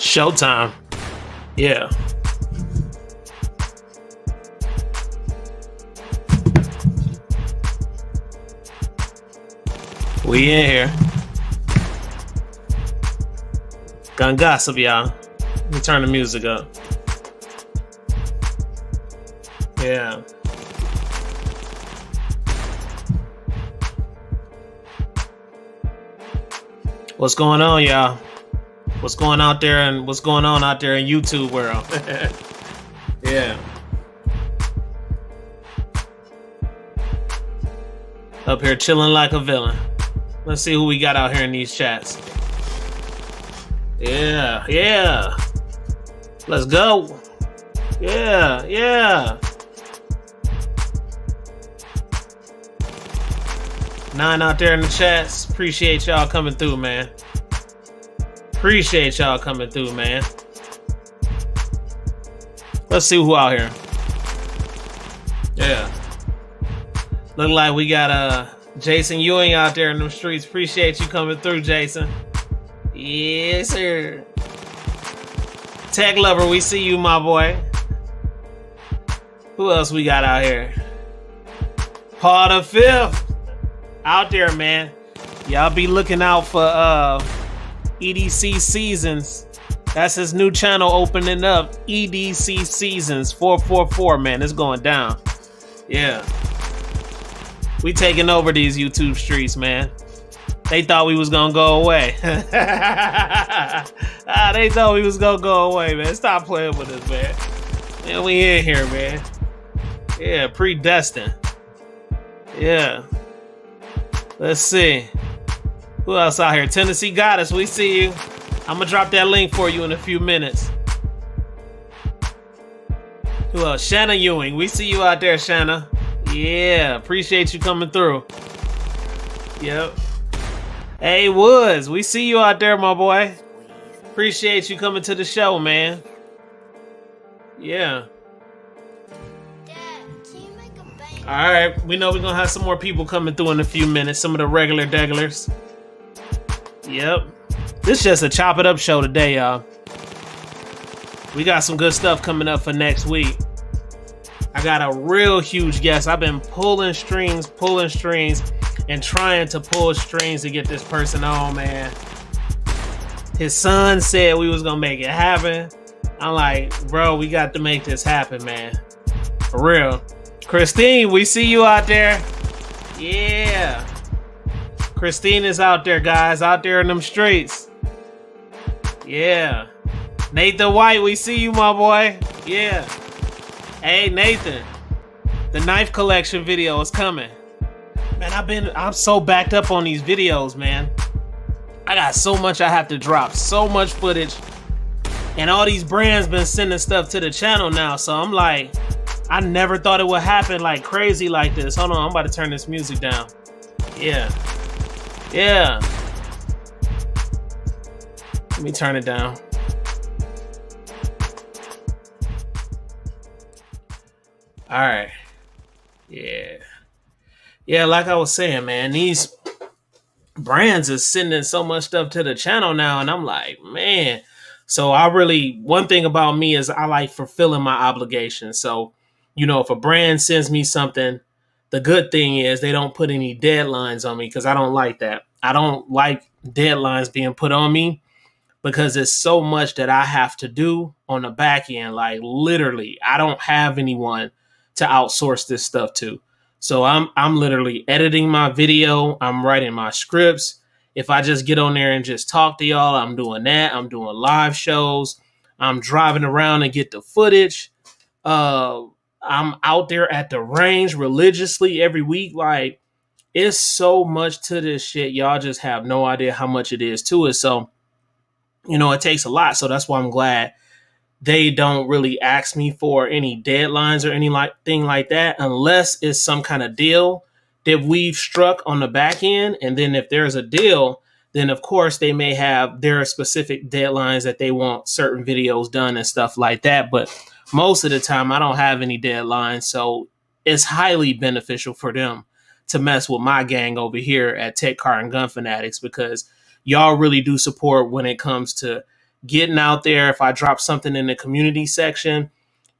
Showtime. Yeah. We in here. Gonna gossip, y'all. Let me turn the music up. Yeah. What's going on, y'all? What's going out there and what's going on out there in YouTube world? Yeah. Up here chilling like a villain. Let's see who we got out here in these chats. Yeah. Let's go. Yeah. 9 out there in the chats. Appreciate y'all coming through, man. Let's see who out here. Yeah. Look like we got Jason Ewing out there in them streets. Appreciate you coming through, Jason. Yes, sir. Tech Lover, we see you, my boy. Who else we got out here? Paul the Fifth. Out there, man. Y'all be looking out for EDC Seasons. That's his new channel opening up. EDC Seasons 444, man. It's going down. Yeah. We taking over these YouTube streets, man. They thought we was gonna go away. They thought we was gonna go away, man. Stop playing with us, man. Man, we in here, man. Yeah, predestined. Yeah. Let's see. Who else out here? Tennessee Goddess, we see you. I'm gonna drop that link for you in a few minutes. Who else? Shanna Ewing, we see you out there, Shanna. Yeah, appreciate you coming through. Yep. Hey, Woods, we see you out there, my boy. Appreciate you coming to the show, man. Yeah. All right, we know we're gonna have some more people coming through in a few minutes. Some of the regular degglers. Yep. This is just a chop it up show today, y'all. We got some good stuff coming up for next week. I got a real huge guest. I've been pulling strings, and trying to pull strings to get this person on, man. His son said we was gonna make it happen. I'm like, bro, we got to make this happen, man. For real. Christine, we see you out there. Yeah. Christine is out there, guys. Out there in them streets. Yeah. Nathan White, we see you, my boy. Yeah. Hey, Nathan. The knife collection video is coming. Man, I'm so backed up on these videos, man. I got so much I have to drop. So much footage. And all these brands been sending stuff to the channel now. So I'm like, I never thought it would happen like crazy like this. Hold on, I'm about to turn this music down. Yeah. Let me turn it down. All right. Yeah, like I was saying, man, these brands is sending so much stuff to the channel now, and I'm like, man. So one thing about me is I like fulfilling my obligations. So, if a brand sends me something, the good thing is they don't put any deadlines on me because I don't like that. I don't like deadlines being put on me because it's so much that I have to do on the back end. Like literally, I don't have anyone to outsource this stuff to. So I'm literally editing my video. I'm writing my scripts. If I just get on there and just talk to y'all, I'm doing that. I'm doing live shows. I'm driving around and get the footage. I'm out there at the range religiously every week. Like, it's so much to this shit. Y'all just have no idea how much it is to it. So, it takes a lot. So that's why I'm glad they don't really ask me for any deadlines or anything like that, unless it's some kind of deal that we've struck on the back end. And then if there's a deal, then of course they may have their specific deadlines that they want certain videos done and stuff like that. But most of the time I don't have any deadlines. So it's highly beneficial for them to mess with my gang over here at Tech Car and Gun Fanatics, because y'all really do support when it comes to getting out there. If I drop something in the community section,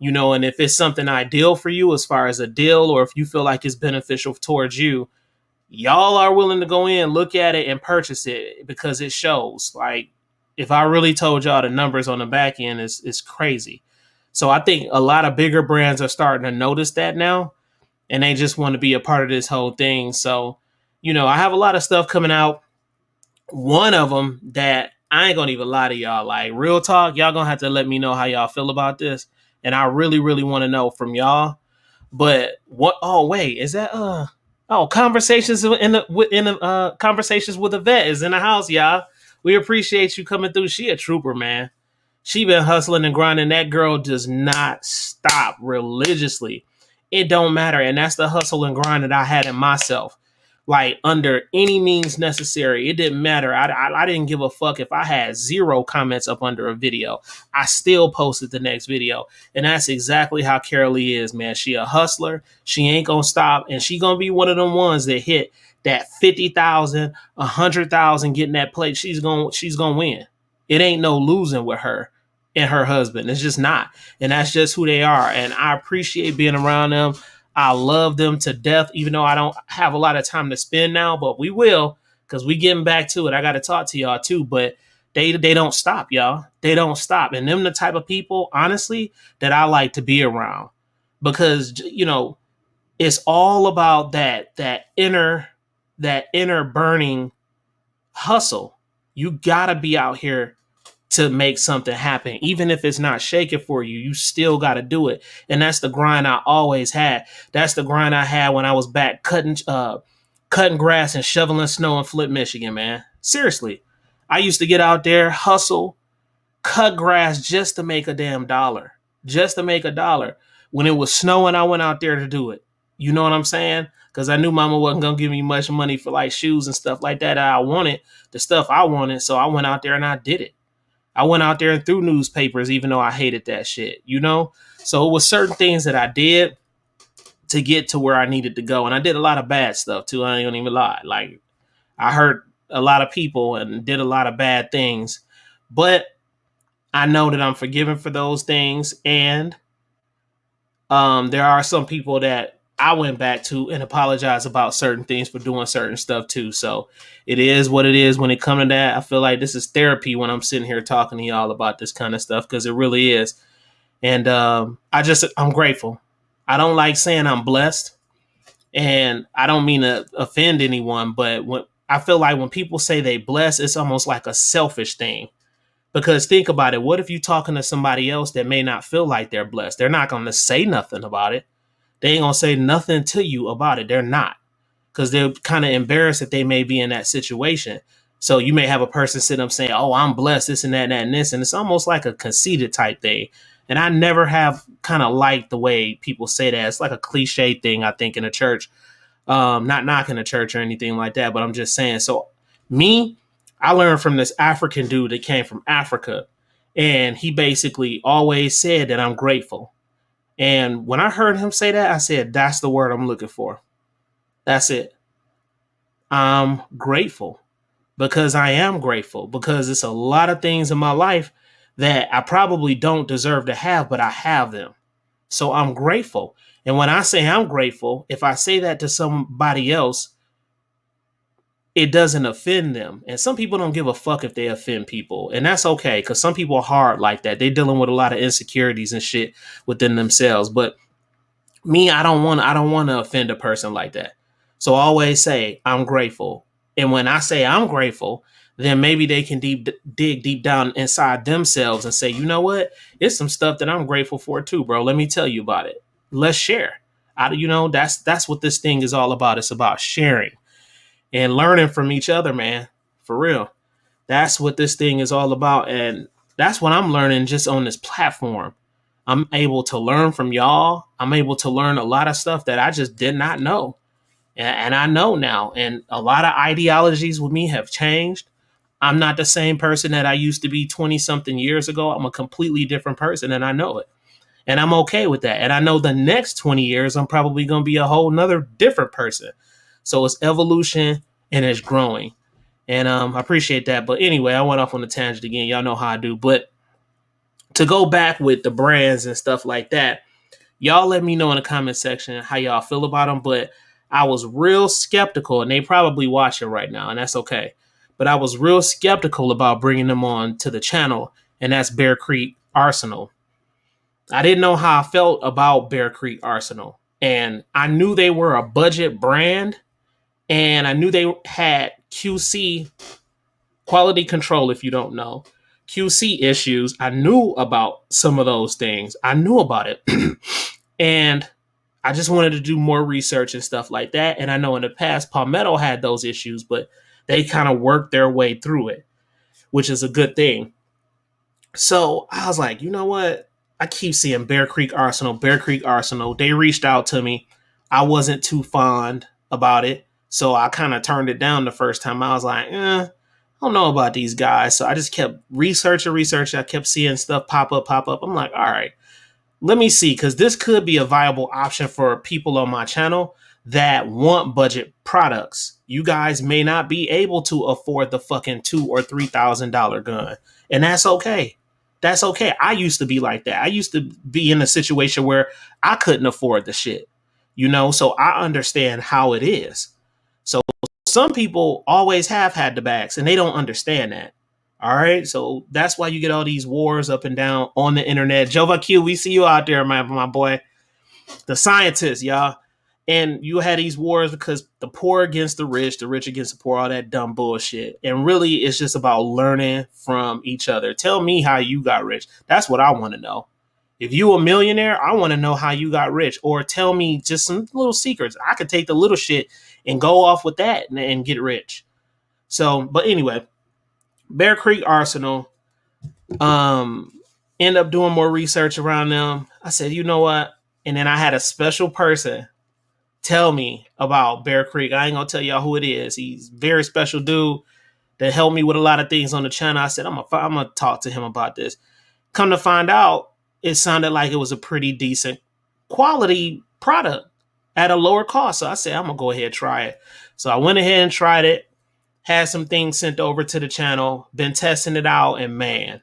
and if it's something ideal for you as far as a deal, or if you feel like it's beneficial towards you, y'all are willing to go in, look at it, and purchase it because it shows. Like, if I really told y'all the numbers on the back end is crazy. So I think a lot of bigger brands are starting to notice that now, and they just want to be a part of this whole thing. So, I have a lot of stuff coming out. One of them that I ain't gonna even lie to y'all, like real talk, y'all gonna have to let me know how y'all feel about this, and I really, really want to know from y'all. But what? Oh wait, is that Oh, conversations in the conversations with a vet is in the house, y'all. We appreciate you coming through. She a trooper, man. She been hustling and grinding. That girl does not stop religiously. It don't matter, and that's the hustle and grind that I had in myself. Like, under any means necessary, it didn't matter. I didn't give a fuck if I had 0 comments up under a video. I still posted the next video, and that's exactly how Carol Lee is, man. She a hustler. She ain't gonna stop, and she gonna be one of them ones that hit that 50,000, 100,000, getting that plate. She's gonna win. It ain't no losing with her and her husband. It's just not. And that's just who they are. And I appreciate being around them. I love them to death, even though I don't have a lot of time to spend now, but we will, because we getting back to it. I got to talk to y'all too, but they don't stop, y'all. They don't stop. And them the type of people, honestly, that I like to be around, because, it's all about that inner burning hustle. You gotta be out here to make something happen. Even if it's not shaking for you, you still got to do it. And that's the grind I always had. That's the grind I had when I was back cutting grass and shoveling snow in Flint, Michigan, man. Seriously. I used to get out there, hustle, cut grass just to make a damn dollar. Just to make a dollar. When it was snowing, I went out there to do it. You know what I'm saying? Because I knew mama wasn't going to give me much money for like shoes and stuff like that I wanted, the stuff I wanted. So I went out there and I did it. I went out there and threw newspapers, even though I hated that shit, So it was certain things that I did to get to where I needed to go. And I did a lot of bad stuff too. I ain't gonna even lie. Like, I hurt a lot of people and did a lot of bad things, but I know that I'm forgiven for those things. And there are some people that I went back to and apologize about certain things for doing certain stuff too. So it is what it is when it comes to that. I feel like this is therapy when I'm sitting here talking to y'all about this kind of stuff, because it really is. And I'm grateful. I don't like saying I'm blessed, and I don't mean to offend anyone, but I feel like when people say they blessed, it's almost like a selfish thing. Because think about it. What if you talking to somebody else that may not feel like they're blessed? They're not going to say nothing about it. They ain't gonna say nothing to you about it. They're not, because they're kind of embarrassed that they may be in that situation. So you may have a person sitting up saying, "Oh, I'm blessed, this and that and that and this," and it's almost like a conceited type thing. And I never have kind of liked the way people say that. It's like a cliche thing, I think, in a church. Not knocking a church or anything like that, but I'm just saying. So me, I learned from this African dude that came from Africa, and he basically always said that I'm grateful. And when I heard him say that, I said, that's the word I'm looking for. That's it. I'm grateful, because I am grateful, because it's a lot of things in my life that I probably don't deserve to have, but I have them. So I'm grateful. And when I say I'm grateful, if I say that to somebody else, it doesn't offend them. And some people don't give a fuck if they offend people. And that's okay, because some people are hard like that. They're dealing with a lot of insecurities and shit within themselves. But me, I don't want to offend a person like that. So I always say I'm grateful. And when I say I'm grateful, then maybe they can dig deep down inside themselves and say, you know what? It's some stuff that I'm grateful for too, bro. Let me tell you about it. Let's share. That's what this thing is all about. It's about sharing and learning from each other, man. For real. That's what this thing is all about. And that's what I'm learning just on this platform. I'm able to learn from y'all. I'm able to learn a lot of stuff that I just did not know. And I know now. And a lot of ideologies with me have changed. I'm not the same person that I used to be 20 something years ago. I'm a completely different person, and I know it. And I'm okay with that. And I know the next 20 years, I'm probably going to be a whole nother different person. So it's evolution and it's growing. And I appreciate that. But anyway, I went off on a tangent again. Y'all know how I do. But to go back with the brands and stuff like that, y'all let me know in the comment section how y'all feel about them. But I was real skeptical, and they probably watching right now, and that's okay. But I was real skeptical about bringing them on to the channel, and that's Bear Creek Arsenal. I didn't know how I felt about Bear Creek Arsenal, and I knew they were a budget brand, and I knew they had QC, quality control. If you don't know, QC issues, I knew about some of those things. I knew about it. And I just wanted to do more research and stuff like that. And I know in the past, Palmetto had those issues, but they kind of worked their way through it, which is a good thing. So I was like, you know what? I keep seeing Bear Creek Arsenal, Bear Creek Arsenal. They reached out to me. I wasn't too fond about it. So I kind of turned it down the first time. I was like, I don't know about these guys. So I just kept researching. I kept seeing stuff pop up, pop up. I'm like, all right, let me see, because this could be a viable option for people on my channel that want budget products. You guys may not be able to afford the fucking $2,000 or $3,000 gun, and that's okay. That's okay. I used to be like that. I used to be in a situation where I couldn't afford the shit, so I understand how it is. So some people always have had the bags, and they don't understand that. All right, so that's why you get all these wars up and down on the internet. Jova Q, we see you out there, my boy. The scientists, y'all. And you had these wars because the poor against the rich against the poor, all that dumb bullshit. And really, it's just about learning from each other. Tell me how you got rich. That's what I want to know. If you a millionaire, I want to know how you got rich. Or tell me just some little secrets. I could take the little shit and go off with that and get rich. So, but anyway, Bear Creek Arsenal, um, end up doing more research around them. I said, you know what? And then I had a special person tell me about Bear Creek. I ain't gonna tell y'all who it is. He's a very special dude that helped me with a lot of things on the channel. I said, I'm gonna talk to him about this. Come to find out, it sounded like it was a pretty decent quality product at a lower cost. So I said, I'm gonna go ahead and try it. So I went ahead and tried it, had some things sent over to the channel, been testing it out, and man,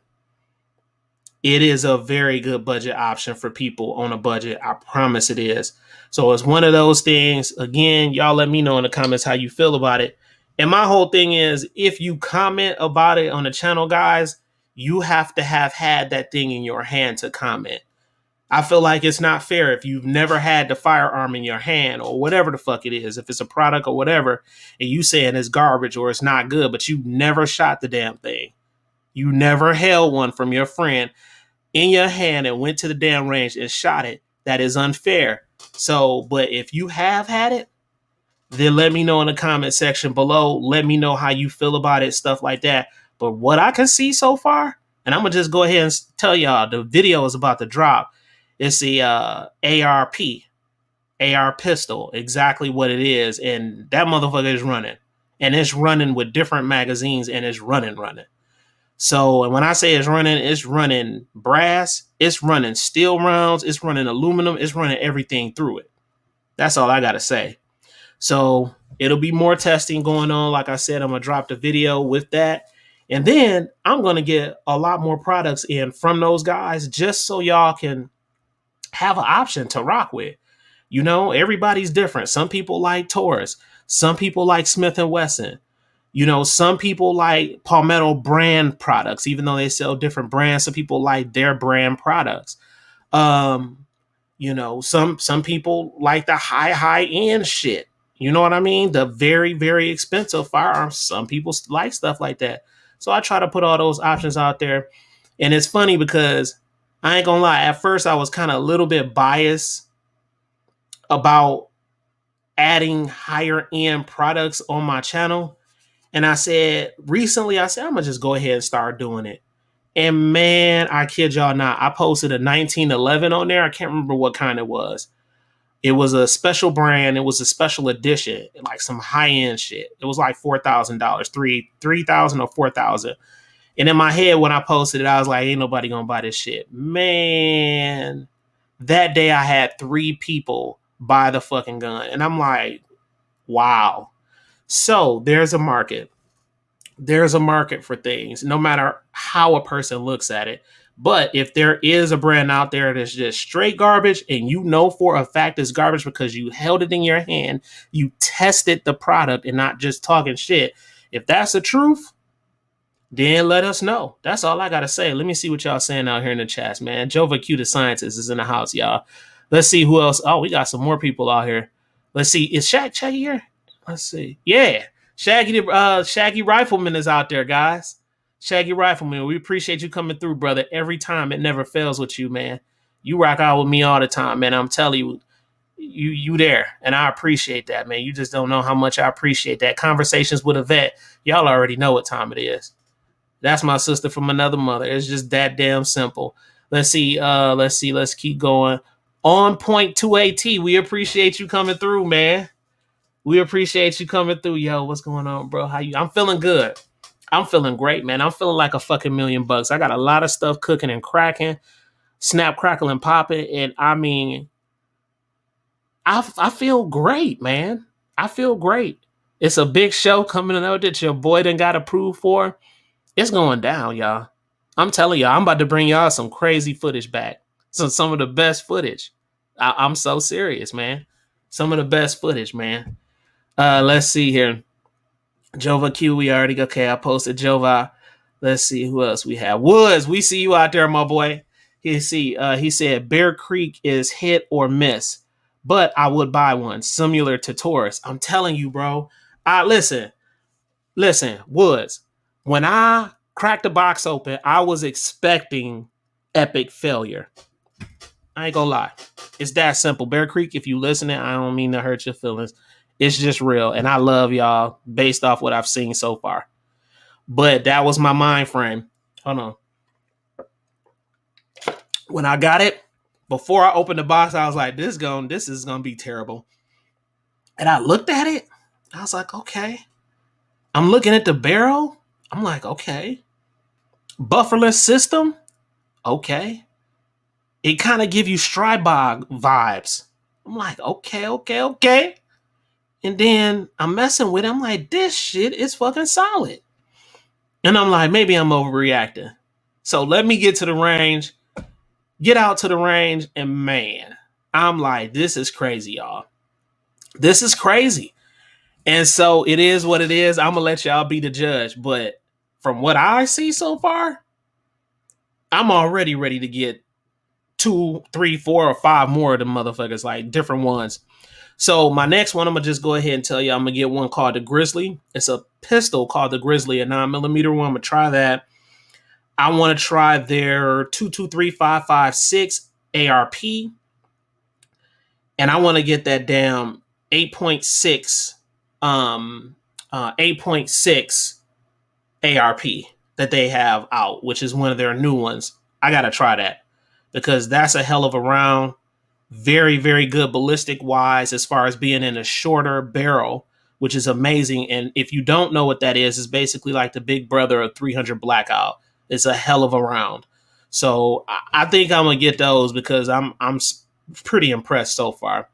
it is a very good budget option for people on a budget. I promise it is. So it's one of those things. Again, y'all let me know in the comments how you feel about it. And my whole thing is, if you comment about it on the channel, guys, you have to have had that thing in your hand to comment. I feel like it's not fair if you've never had the firearm in your hand or whatever the fuck it is, if it's a product or whatever, and you saying it's garbage or it's not good, but you never shot the damn thing. You never held one from your friend in your hand and went to the damn range and shot it. That is unfair. So, but if you have had it, then let me know in the comment section below. Let me know how you feel about it, stuff like that. But what I can see so far, and I'm gonna just go ahead and tell y'all, the video is about to drop. It's the AR pistol, exactly what it is, and that motherfucker is running, and it's running with different magazines, and it's running. So when I say it's running brass, it's running steel rounds, it's running aluminum, it's running everything through it. That's all I got to say. So it'll be more testing going on. Like I said, I'm going to drop the video with that. And then I'm going to get a lot more products in from those guys just so y'all can have an option to rock with. Everybody's different. Some people like Taurus. Some people like Smith & Wesson. Some people like Palmetto brand products, even though they sell different brands. Some people like their brand products. Some people like the high end shit. You know what I mean? The very, very expensive firearms. Some people like stuff like that. So I try to put all those options out there. And it's funny because I ain't gonna lie, at first I was kind of a little bit biased about adding higher end products on my channel. And recently, I'm going to just go ahead and start doing it. And man, I kid y'all not, I posted a 1911 on there. I can't remember what kind it was. It was a special brand. It was a special edition, like some high end shit. It was like $4,000, 3,000 or 4,000. And in my head, when I posted it, I was like, ain't nobody going to buy this shit. Man, that day I had 3 people buy the fucking gun. And I'm like, wow. So there's a market. there's a market for things, no matter how a person looks at it. But if there is a brand out there that's just straight garbage, and you know for a fact it's garbage because you held it in your hand, you tested the product and not just talking shit. If that's the truth, then let us know. That's all I gotta say. Let me see what y'all saying out here in the chats, man. Jova Q the scientist is in the house, y'all. Let's see who else. Oh, we got some more people out here. Let's see. Is Shaggy here? Let's see. Yeah. Shaggy Rifleman is out there, guys. Shaggy Rifleman, we appreciate you coming through, brother. Every time, it never fails with you, man. You rock out with me all the time, man. I'm telling you, you there, and I appreciate that, man. You just don't know how much I appreciate that. Conversations with a vet, y'all already know what time it is. That's my sister from another mother. It's just that damn simple. Let's see. Let's keep going. On point to I.T.T. We appreciate you coming through, man. We appreciate you coming through. Yo, what's going on, bro? How you? I'm feeling good. I'm feeling great, man. I'm feeling like a fucking $1,000,000. I got a lot of stuff cooking and cracking, snap, crackle, and popping. And I mean, I feel great, man. I feel great. It's a big show coming out that your boy done got approved for. It's going down, y'all. I'm telling y'all, I'm about to bring y'all some crazy footage back. Some of the best footage. I'm so serious, man. Some of the best footage, man. Let's see here. Jova Q, we already okay. I posted Jova. Let's see who else we have. Woods, we see you out there, my boy. He said Bear Creek is hit or miss, but I would buy one similar to Taurus. I'm telling you, bro. Listen, Woods. When I cracked the box open, I was expecting epic failure. I ain't gonna lie. It's that simple. Bear Creek, if you listening, I don't mean to hurt your feelings. It's just real. And I love y'all based off what I've seen so far. But that was my mind frame. Hold on. When I got it, before I opened the box, I was like, this is gonna be terrible. And I looked at it. I was like, okay. I'm looking at the barrel. I'm like, okay. Bufferless system. Okay. It kind of give you Strybog vibes. I'm like, okay. And then I'm messing with it. I'm like, this shit is fucking solid. And I'm like, maybe I'm overreacting. So let me get to the range, get out to the range, and man, I'm like, this is crazy, y'all. This is crazy. And so it is what it is. I'm going to let y'all be the judge. But from what I see so far, I'm already ready to get 2, 3, 4, or 5 more of them motherfuckers, like different ones. So my next one, I'm gonna just go ahead and tell you, I'm gonna get one called the Grizzly. It's a pistol called the Grizzly, a 9mm one. I'm gonna try that. I want to try their 223-556 ARP, and I want to get that damn 8.6 8.6 ARP that they have out, which is one of their new ones. I gotta try that because that's a hell of a round. Very, very good ballistic wise as far as being in a shorter barrel, which is amazing. And if you don't know what that is, it's basically like the big brother of 300 Blackout. It's a hell of a round. So I think I'm gonna get those because I'm pretty impressed so far.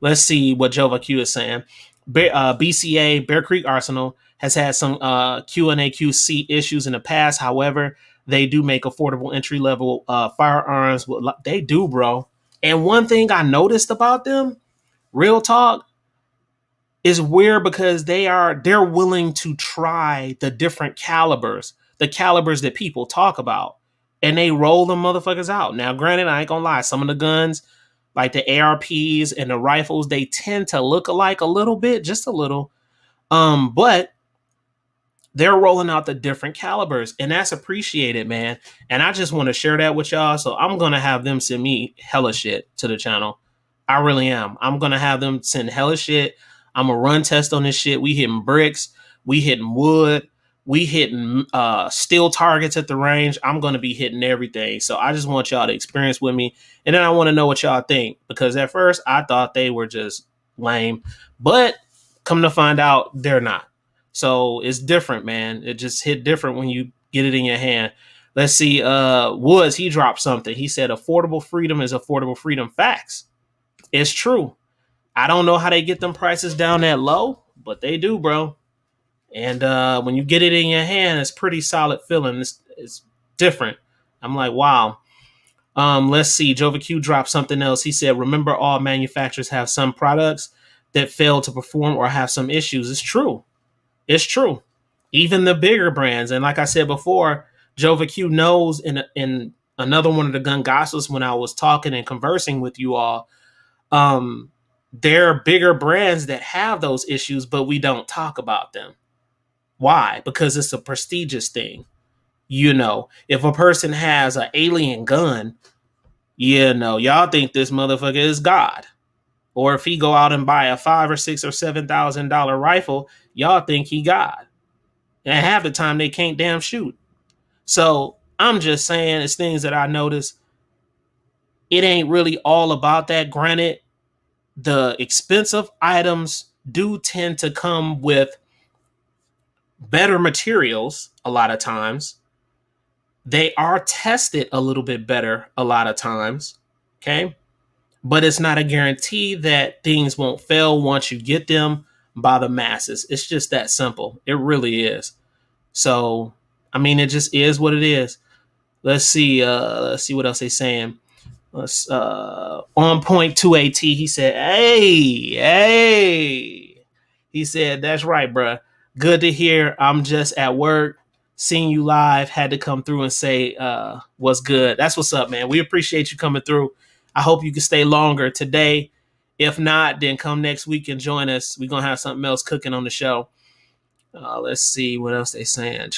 Let's see what Jova Q is saying. BCA, Bear Creek Arsenal, has had some Q&A QC issues in the past. However, they do make affordable entry-level firearms. They do, bro. And one thing I noticed about them, real talk, is weird because they're willing to try the different calibers, the calibers that people talk about, and they roll them motherfuckers out. Now, granted, I ain't gonna lie, some of the guns, like the ARPs and the rifles, they tend to look alike a little bit, just a little. But they're rolling out the different calibers, and that's appreciated, man. And I just want to share that with y'all. So I'm gonna have them send me hella shit to the channel. I really am. I'm gonna have them send hella shit. I'm gonna run test on this shit. We hitting bricks, we hitting wood, we hitting steel targets at the range. I'm gonna be hitting everything. So I just want y'all to experience with me, and then I want to know what y'all think, because at first I thought they were just lame, but come to find out they're not. So it's different, man. It just hit different when you get it in your hand. Let's see. Woods, he dropped something. He said affordable freedom is affordable freedom. Facts. It's true. I don't know how they get them prices down that low, but they do, bro. And when you get it in your hand, it's pretty solid feeling. It's different. I'm like, wow. Let's see. Jova Q dropped something else. He said, remember, all manufacturers have some products that fail to perform or have some issues. It's true. It's true. Even the bigger brands. And like I said before, Jova Q knows in another one of the gun gospels when I was talking and conversing with you all, there are bigger brands that have those issues, but we don't talk about them. Why? Because it's a prestigious thing. If a person has an alien gun, y'all think this motherfucker is God. Or if he go out and buy a $5,000 or $6,000 or $7,000 rifle, y'all think he God. And half the time they can't damn shoot. So I'm just saying, it's things that I notice. It ain't really all about that. Granted, the expensive items do tend to come with better materials a lot of times. They are tested a little bit better a lot of times. Okay. But it's not a guarantee that things won't fail once you get them by the masses. It's just that simple. It really is. So, I mean, it just is what it is. Let's see. Let's see what else they saying. Let's on point 2AT. He said, hey. He said, that's right, bruh. Good to hear. I'm just at work. Seeing you live, had to come through and say what's good. That's what's up, man. We appreciate you coming through. I hope you can stay longer today. If not, then come next week and join us. We're gonna have something else cooking on the show. Let's see what else they saying.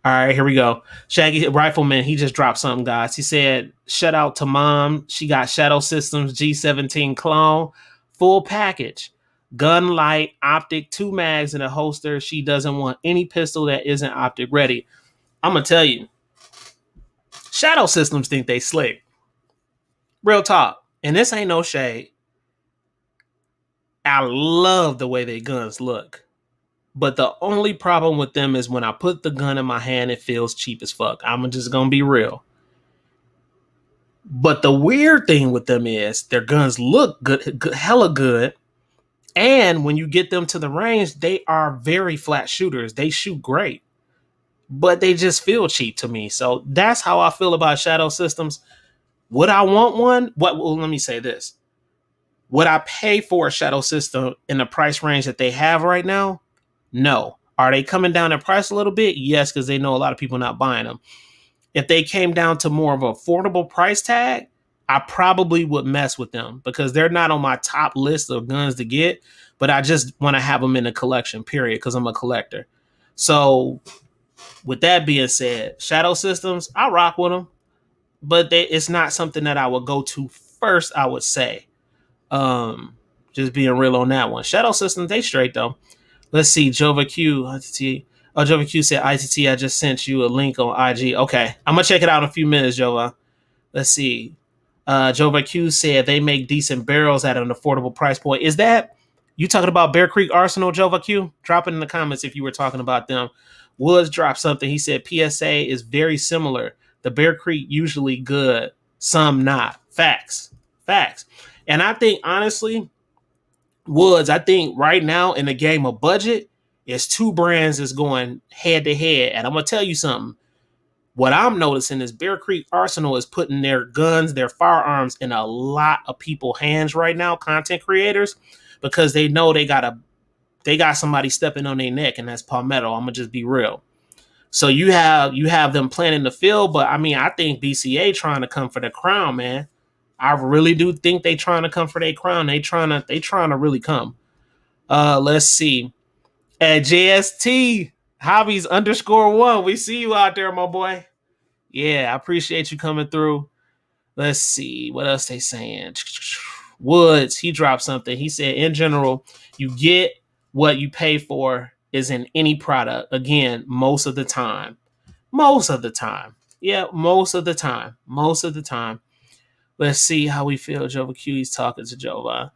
All right, here we go. Shaggy Rifleman, he just dropped something, guys. He said, shout out to mom. She got Shadow Systems G17 clone, full package. Gun light, optic, 2 mags in a holster. She doesn't want any pistol that isn't optic ready. I'm going to tell you, Shadow Systems think they slick. Real talk. And this ain't no shade. I love the way their guns look. But the only problem with them is when I put the gun in my hand, it feels cheap as fuck. I'm just going to be real. But the weird thing with them is their guns look good, hella good. And when you get them to the range, they are very flat shooters. They shoot great. But they just feel cheap to me. So that's how I feel about Shadow Systems. Would I want one? Well, let me say this. Would I pay for a Shadow System in the price range that they have right now? No. Are they coming down in price a little bit? Yes, because they know a lot of people not buying them. If they came down to more of an affordable price tag, I probably would mess with them because they're not on my top list of guns to get, but I just want to have them in a collection, period, because I'm a collector. So with that being said, Shadow Systems, I rock with them, but it's not something that I would go to first, I would say. Just being real on that one. Shadow Systems, they straight though. Let's see. Jova Q. I.T.T. Oh, Jova Q said, I.T.T, I just sent you a link on IG. Okay. I'm going to check it out in a few minutes, Jova. Let's see. Jova Q said they make decent barrels at an affordable price point. Is that you talking about Bear Creek Arsenal, Jova Q? Drop it in the comments if you were talking about them. Woods dropped something. He said PSA is very similar. The Bear Creek usually good, some not. Facts. Facts. And I think, honestly, Woods, I think right now in the game of budget, it's 2 brands that's going head to head. And I'm going to tell you something. What I'm noticing is Bear Creek Arsenal is putting their guns, their firearms in a lot of people's hands right now, content creators, because they know they got somebody stepping on their neck, and that's Palmetto. I'm gonna just be real. So you have them playing in the field, but I mean, I think BCA trying to come for the crown, man. I really do think they trying to come for their crown. They trying to really come. Let's see. At JST Hobbies _1. We see you out there, my boy. Yeah, I appreciate you coming through. Let's see what else they saying. Woods, he dropped something. He said, in general, you get what you pay for is in any product. Again, most of the time. Most of the time. Yeah, most of the time. Most of the time. Let's see how we feel. Jova Q, he's talking to Jova. All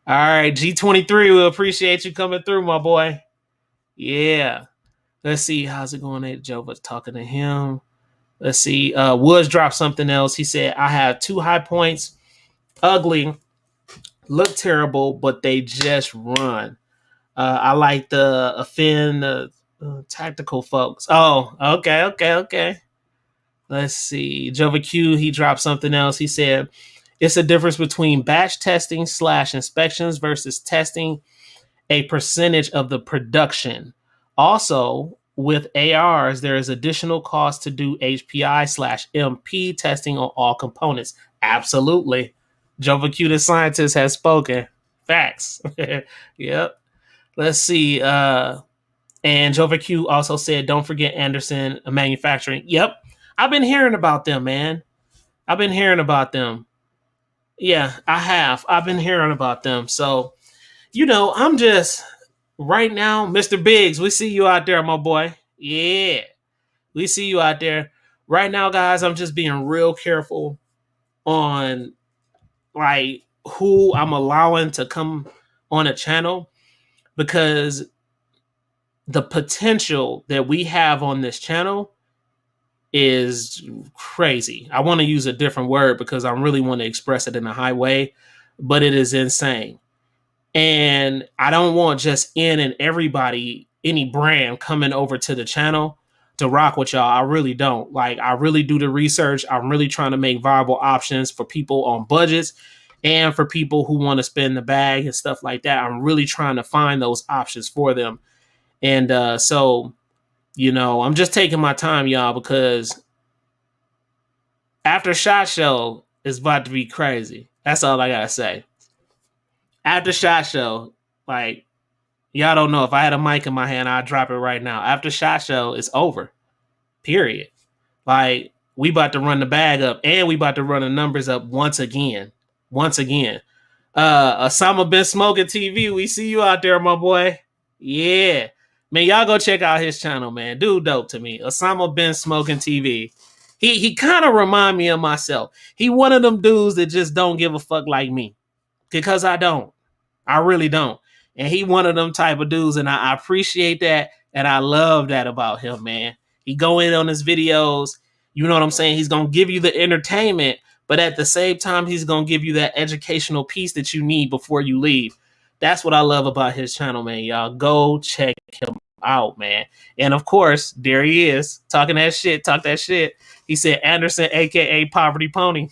right, G23, we appreciate you coming through, my boy. Yeah. Let's see. How's it going? Jova's talking to him. Let's see. Woods dropped something else. He said, I have 2 high points. Ugly. Look terrible, but they just run. I like the offend tactical folks. Oh, okay, okay, okay. Let's see. Jova Q, he dropped something else. He said it's a difference between batch testing slash inspections versus testing a percentage of the production. Also, with ARs, there is additional cost to do HPI slash MP testing on all components. Absolutely. Jova Q, the scientist, has spoken. Facts. Yep. Let's see. And Jova Q also said, don't forget Anderson Manufacturing. Yep. I've been hearing about them, man. I've been hearing about them. Yeah, I have. I've been hearing about them. So, I'm just right now, Mr. Biggs, we see you out there, my boy. Yeah, we see you out there. Right now, guys, I'm just being real careful on like who I'm allowing to come on a channel because the potential that we have on this channel is crazy. I want to use a different word because I really want to express it in a high way, but it is insane. And I don't want just in and everybody, any brand coming over to the channel to rock with y'all. I really don't. Like, I really do the research. I'm really trying to make viable options for people on budgets and for people who want to spend the bag and stuff like that. I'm really trying to find those options for them. And I'm just taking my time, y'all, because after SHOT Show is about to be crazy. That's all I gotta say. After SHOT Show, like, y'all don't know, if I had a mic in my hand, I'd drop it right now. After SHOT Show, it's over. Period. Like, we about to run the bag up and we about to run the numbers up once again. Once again. Osama been smoking TV. We see you out there, my boy. Yeah. Man, y'all go check out his channel, man. Dude dope to me. Osama been smoking TV. He kind of remind me of myself. He one of them dudes that just don't give a fuck like me. Because I don't. I really don't. And he one of them type of dudes, and I appreciate that, and I love that about him, man. He go in on his videos, you know what I'm saying? He's gonna give you the entertainment, but at the same time, he's gonna give you that educational piece that you need before you leave. That's what I love about his channel, man. Y'all go check him out, man. And of course, there he is, talking that shit, talk that shit. He said Anderson, aka Poverty Pony.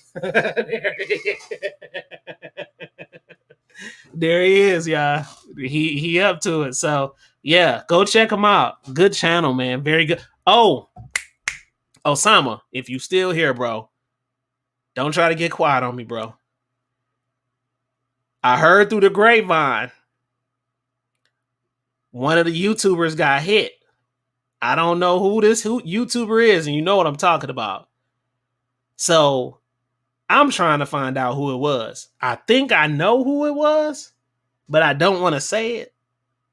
There he is, y'all. He up to it. So yeah, go check him out. Good channel, man. Very good. Oh, Osama, if you still here, bro, don't try to get quiet on me, bro. I heard through the grapevine one of the YouTubers got hit. I don't know who this YouTuber is, and you know what I'm talking about. So I'm trying to find out who it was. I think I know who it was, but I don't want to say it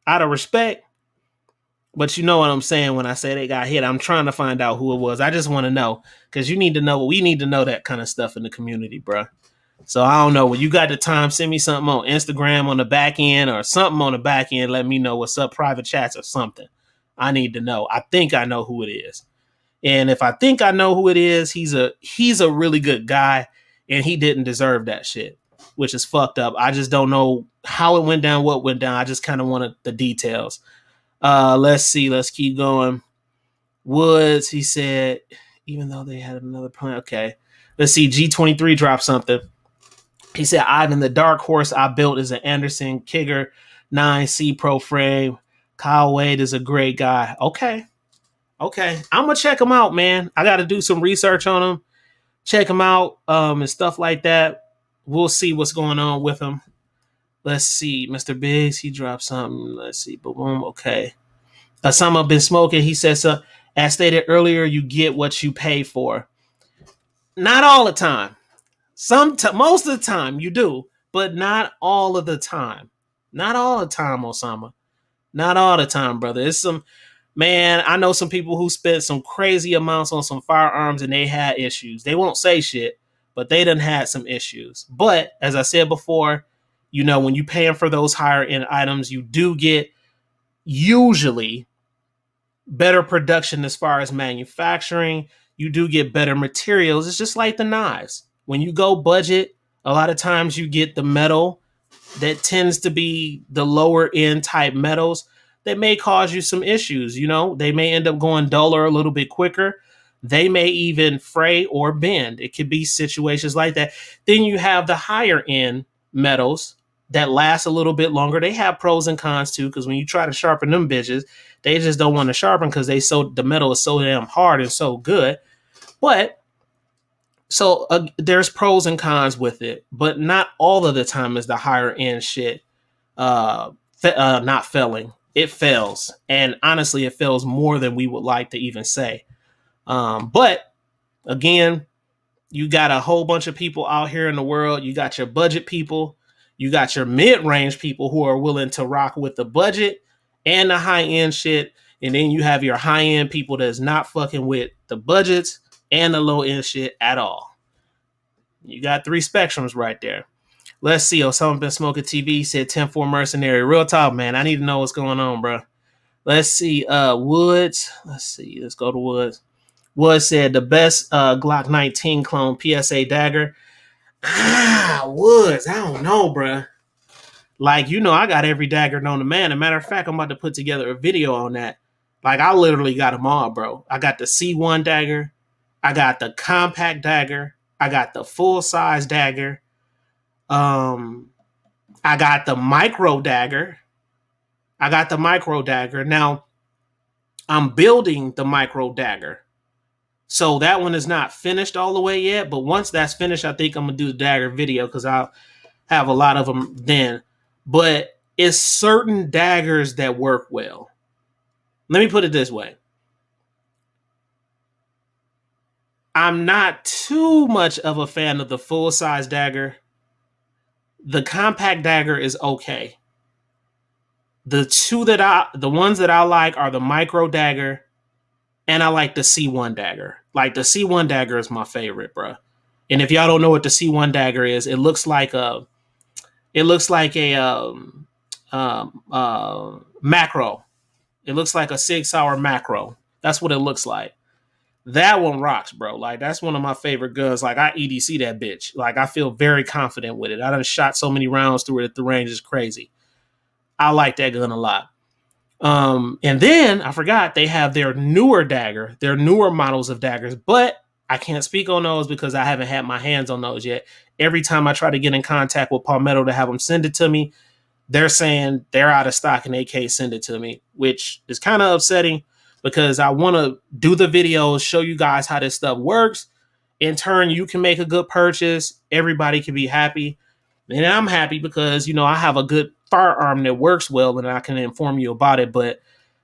out of respect. But you know what I'm saying when I say they got hit. I'm trying to find out who it was. I just want to know because you need to know. We need to know that kind of stuff in the community, bro. So I don't know. When you got the time, send me something on Instagram on the back end or something on the back end. Let me know what's up, private chats or something. I need to know. I think I know who it is. And if I think I know who it is, he's a really good guy, and he didn't deserve that shit, which is fucked up. I just don't know how it went down, what went down. I just kind of wanted the details. Let's see. Let's keep going. Woods, he said, even though they had another plan. Okay. Let's see. G23 dropped something. He said, Ivan, the dark horse I built is an Anderson Kigger 9C Pro frame. Kyle Wade is a great guy. Okay. Okay. I'm going to check him out, man. I got to do some research on him. Check him out and stuff like that. We'll see what's going on with him. Let's see. Mr. Biggs, he dropped something. Let's see. Boom. Okay. Osama been smoking. He says, as stated earlier, you get what you pay for. Not all the time. Most of the time you do, but not all of the time. Not all the time, Osama. Not all the time, brother. It's some man. I know some people who spent some crazy amounts on some firearms and they had issues. They won't say shit, but they done had some issues. But as I said before, when you paying for those higher end items, you do get usually better production as far as manufacturing. You do get better materials. It's just like the knives. When you go budget, a lot of times you get the metal that tends to be the lower end type metals that may cause you some issues. You know, they may end up going duller a little bit quicker. They may even fray or bend. It could be situations like that. Then you have the higher end metals that last a little bit longer. They have pros and cons too, because when you try to sharpen them bitches, they just don't want to sharpen because the metal is so damn hard and so good. But there's pros and cons with it, but not all of the time is the higher end shit not failing. It fails, and honestly, it fails more than we would like to even say. But again, you got a whole bunch of people out here in the world. You got your budget people, you got your mid-range people who are willing to rock with the budget and the high-end shit, and then you have your high-end people that's not fucking with the budgets and the low-end shit at all. You got three spectrums right there. Let's see. Osama been smoking TV. Said 10-4 mercenary. Real talk, man. I need to know what's going on, bro. Let's see. Woods. Let's see. Let's go to Woods. Woods said the best Glock 19 clone PSA dagger. Woods. I don't know, bro. Like, you know, I got every dagger known to man. As a matter of fact, I'm about to put together a video on that. Like, I literally got them all, bro. I got the C1 dagger. I got the compact dagger. I got the full size dagger. I got the micro dagger. Now, I'm building the micro dagger. So that one is not finished all the way yet. But once that's finished, I think I'm going to do the dagger video because I'll have a lot of them then. But it's certain daggers that work well. Let me put it this way. I'm not too much of a fan of the full size dagger. The compact dagger is okay. The ones that I like are the micro dagger, and I like the C1 dagger. Like the C1 dagger is my favorite, bro. And if y'all don't know what the C1 dagger is, it looks like a macro. It looks like a Sig Sauer macro. That's what it looks like. That one rocks, bro. Like, that's one of my favorite guns. Like, I EDC that bitch. Like, I feel very confident with it. I done shot so many rounds through it at the range is crazy. I like that gun a lot. And then I forgot they have their newer models of daggers, but I can't speak on those because I haven't had my hands on those yet. Every time I try to get in contact with Palmetto to have them send it to me, they're saying they're out of stock and they can't send it to me, which is kind of upsetting because I want to do the videos, show you guys how this stuff works. In turn, you can make a good purchase. Everybody can be happy. And I'm happy because, you know, I have a good firearm that works well and I can inform you about it, but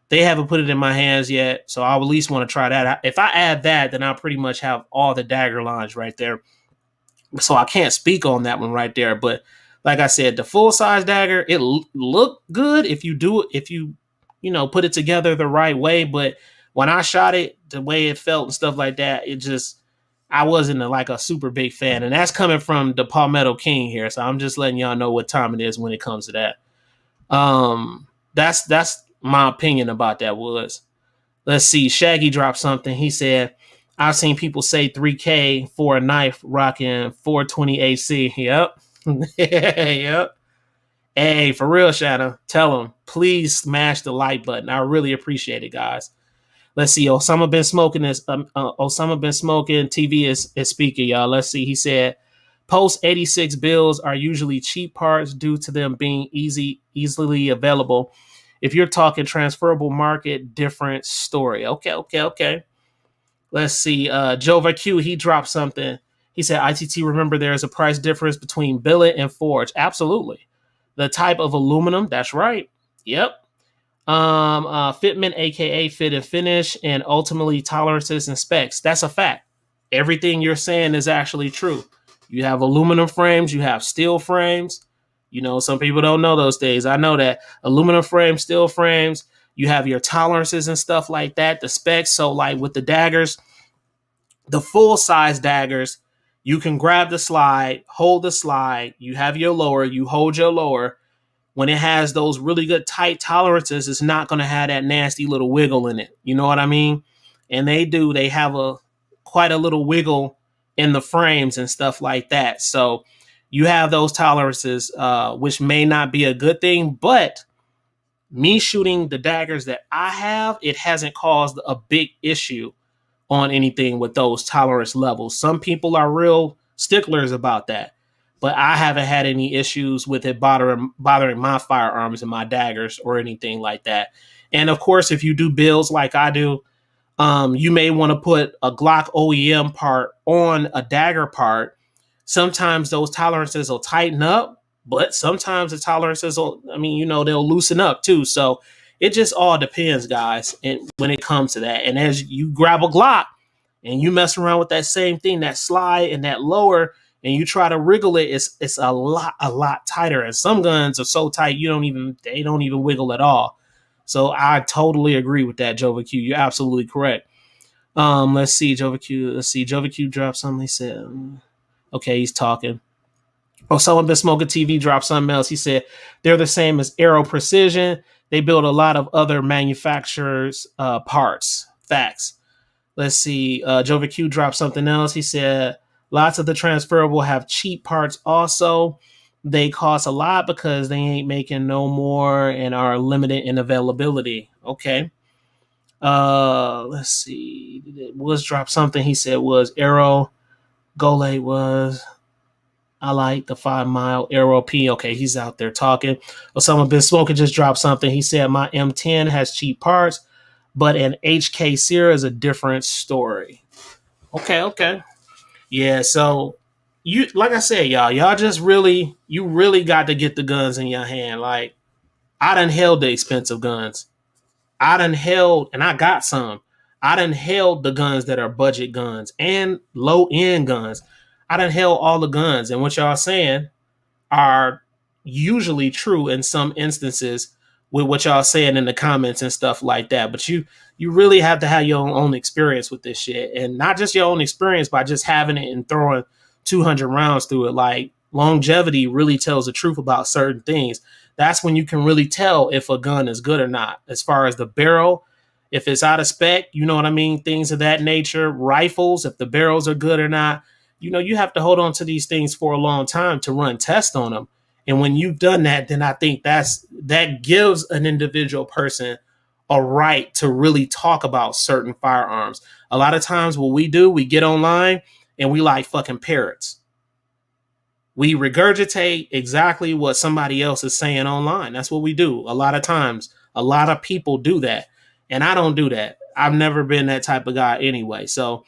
they haven't put it in my hands yet. So I'll at least want to try that. If I add that, then I'll pretty much have all the dagger lines right there. So I can't speak on that one right there. But like I said, the full size dagger, it look good if you put it together the right way. But when I shot it, the way it felt and stuff like that, I wasn't like a super big fan. And that's coming from the Palmetto King here. So I'm just letting y'all know what time it is when it comes to that. That's my opinion about that. Was, let's see, Shaggy dropped something. He said, I've seen people say 3K for a knife rocking 420 AC. Yep. Yep. Hey, for real, Shadow, tell them, please smash the like button. I really appreciate it, guys. Let's see. Osama been smoking TV is speaking, y'all. Let's see. He said, post 86 bills are usually cheap parts due to them being easily available. If you're talking transferable market, different story. Okay. Let's see. Jova Q, he dropped something. He said, I.T.T, remember there is a price difference between billet and forge. Absolutely. The type of aluminum, that's right. Yep. Fitment, aka fit and finish, and ultimately tolerances and specs. That's a fact. Everything you're saying is actually true. You have aluminum frames, you have steel frames. You know, some people don't know those things. I know that. Aluminum frames, steel frames, you have your tolerances and stuff like that, the specs. So like with the daggers, the full size daggers, you can grab the slide, hold the slide, you have your lower, you hold your lower. When it has those really good tight tolerances, it's not going to have that nasty little wiggle in it. You know what I mean? And they have quite a little wiggle in the frames and stuff like that. So You have those tolerances, which may not be a good thing, but me shooting the daggers that I have, it hasn't caused a big issue on anything with those tolerance levels. Some people are real sticklers about that, but I haven't had any issues with it bothering my firearms and my daggers or anything like that. And of course, if you do builds like I do, you may want to put a Glock OEM part on a dagger part. Sometimes those tolerances will tighten up, but sometimes the tolerances will, I mean, they'll loosen up too. So it just all depends, guys, and when it comes to that. And as you grab a Glock and you mess around with that same thing, that slide and that lower, and you try to wriggle it, it's a lot tighter. And some guns are so tight they don't even wiggle at all. So I totally agree with that, Jova Q. You're absolutely correct. Let's see, Jova Q. Jova Q dropped something. He said, okay, he's talking. Oh, someone been smoking TV dropped something else. He said they're the same as Aero Precision. They build a lot of other manufacturers' parts. Facts. Let's see. Jova Q dropped something else. He said lots of the transferable have cheap parts also. They cost a lot because they ain't making no more and are limited in availability. Okay. Let's see. Was dropped something. He said was Aero Gole was. I like the 5 mile Aero P. Okay, he's out there talking. Osama Bin Smoking just dropped something. He said my M10 has cheap parts, but an HK Sierra is a different story. Okay. Yeah, so you like I said, y'all just you really got to get the guns in your hand. Like I done held the expensive guns. I done held, and I got some. I done held the guns that are budget guns and low end guns. I done held all the guns, and what y'all saying are usually true in some instances with what y'all saying in the comments and stuff like that. But you really have to have your own experience with this shit, and not just your own experience by just having it and throwing 200 rounds through it. Like longevity really tells the truth about certain things. That's when you can really tell if a gun is good or not. As far as the barrel, if it's out of spec, you know what I mean? Things of that nature. Rifles, if the barrels are good or not. You have to hold on to these things for a long time to run tests on them. And when you've done that, then I think that gives an individual person a right to really talk about certain firearms. A lot of times what we do, we get online and we like fucking parrots. We regurgitate exactly what somebody else is saying online. That's what we do. A lot of times, a lot of people do that. And I don't do that. I've never been that type of guy anyway. So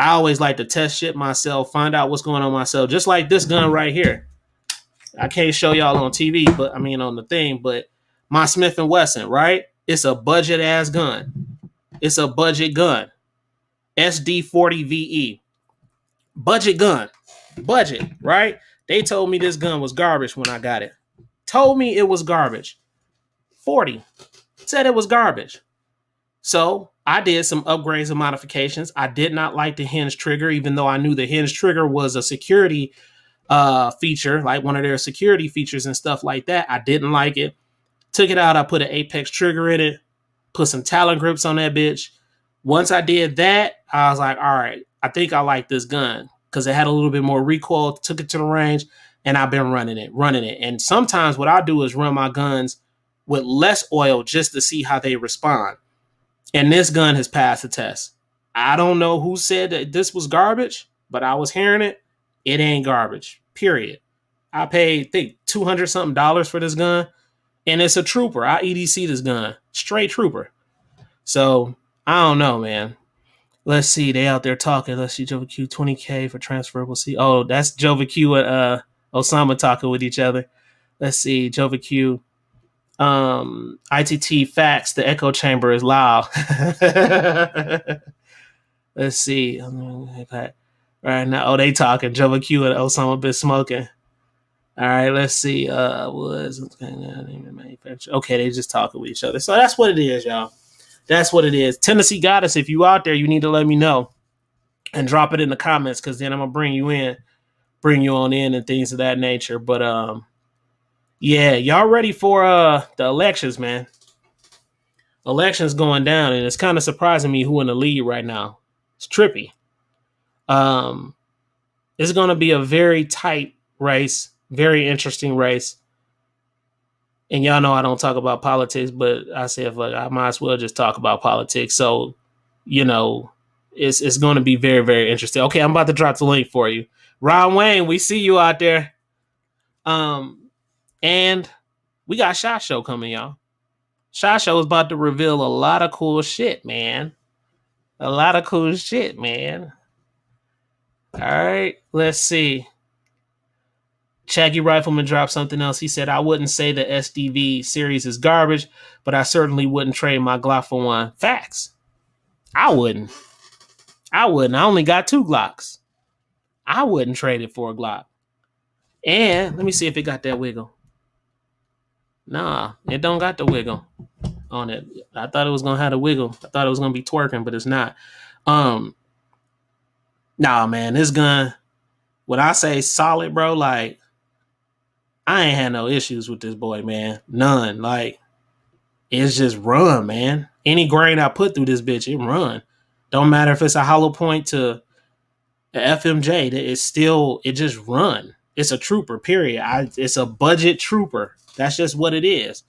I always like to test shit myself, find out what's going on myself. Just like this gun right here. I can't show y'all on TV, but I mean on the thing, but my Smith and Wesson, right? It's a budget ass gun. It's a budget gun. SD40VE. Budget gun. Budget, right? They told me this gun was garbage when I got it. Told me it was garbage. 40. Said it was garbage. So I did some upgrades and modifications. I did not like the hinge trigger, even though I knew the hinge trigger was a security feature, like one of their security features and stuff like that. I didn't like it. Took it out. I put an Apex trigger in it, put some Talon grips on that bitch. Once I did that, I was like, all right, I think I like this gun because it had a little bit more recoil, took it to the range, and I've been running it. And sometimes what I do is run my guns with less oil just to see how they respond. And this gun has passed the test. I don't know who said that this was garbage, but I was hearing it. It ain't garbage, period. I paid, I think, $200 something for this gun, and it's a trooper. I EDC this gun, straight trooper. So I don't know, man. Let's see. They out there talking. Let's see. Jova Q 20K for transferable C. Oh, that's Jova Q and Osama talking with each other. Let's see. Jova Q. I.T.T. facts. The echo chamber is loud. Let's see. Right now. Oh, they talking. Jova Q and Osama been smoking. All right, let's see. Okay, they just talking with each other. So that's what it is, y'all. That's what it is. Tennessee Goddess, if you out there, you need to let me know and drop it in the comments because then I'm gonna bring you on in and things of that nature. But yeah, y'all ready for the elections, man? Elections going down, and it's kind of surprising me who in the lead right now. It's trippy. It's gonna be a very tight race. Very interesting race. And y'all know I don't talk about politics, but I said, fuck, I might as well just talk about politics. So, you know, it's going to be very, very interesting. Okay, I'm about to drop the link for you. Ron Wayne, we see you out there. And we got Shot Show coming, y'all. Shot Show is about to reveal a lot of cool shit, man. A lot of cool shit, man. All right, let's see. Shaggy Rifleman dropped something else. He said, I wouldn't say the SDV series is garbage, but I certainly wouldn't trade my Glock for one. Facts. I wouldn't. I only got 2 Glocks. I wouldn't trade it for a Glock. And let me see if it got that wiggle. Nah, it don't got the wiggle on it. I thought it was gonna have the wiggle. I thought it was gonna be twerking, but it's not. Nah, man, this gun, when I say solid, bro, like I ain't had no issues with this boy, man. None. Like, it's just run, man. Any grain I put through this bitch, it run. Don't matter if it's a hollow point to a FMJ, it just run. It's a trooper, period. It's a budget trooper. That's just what it is.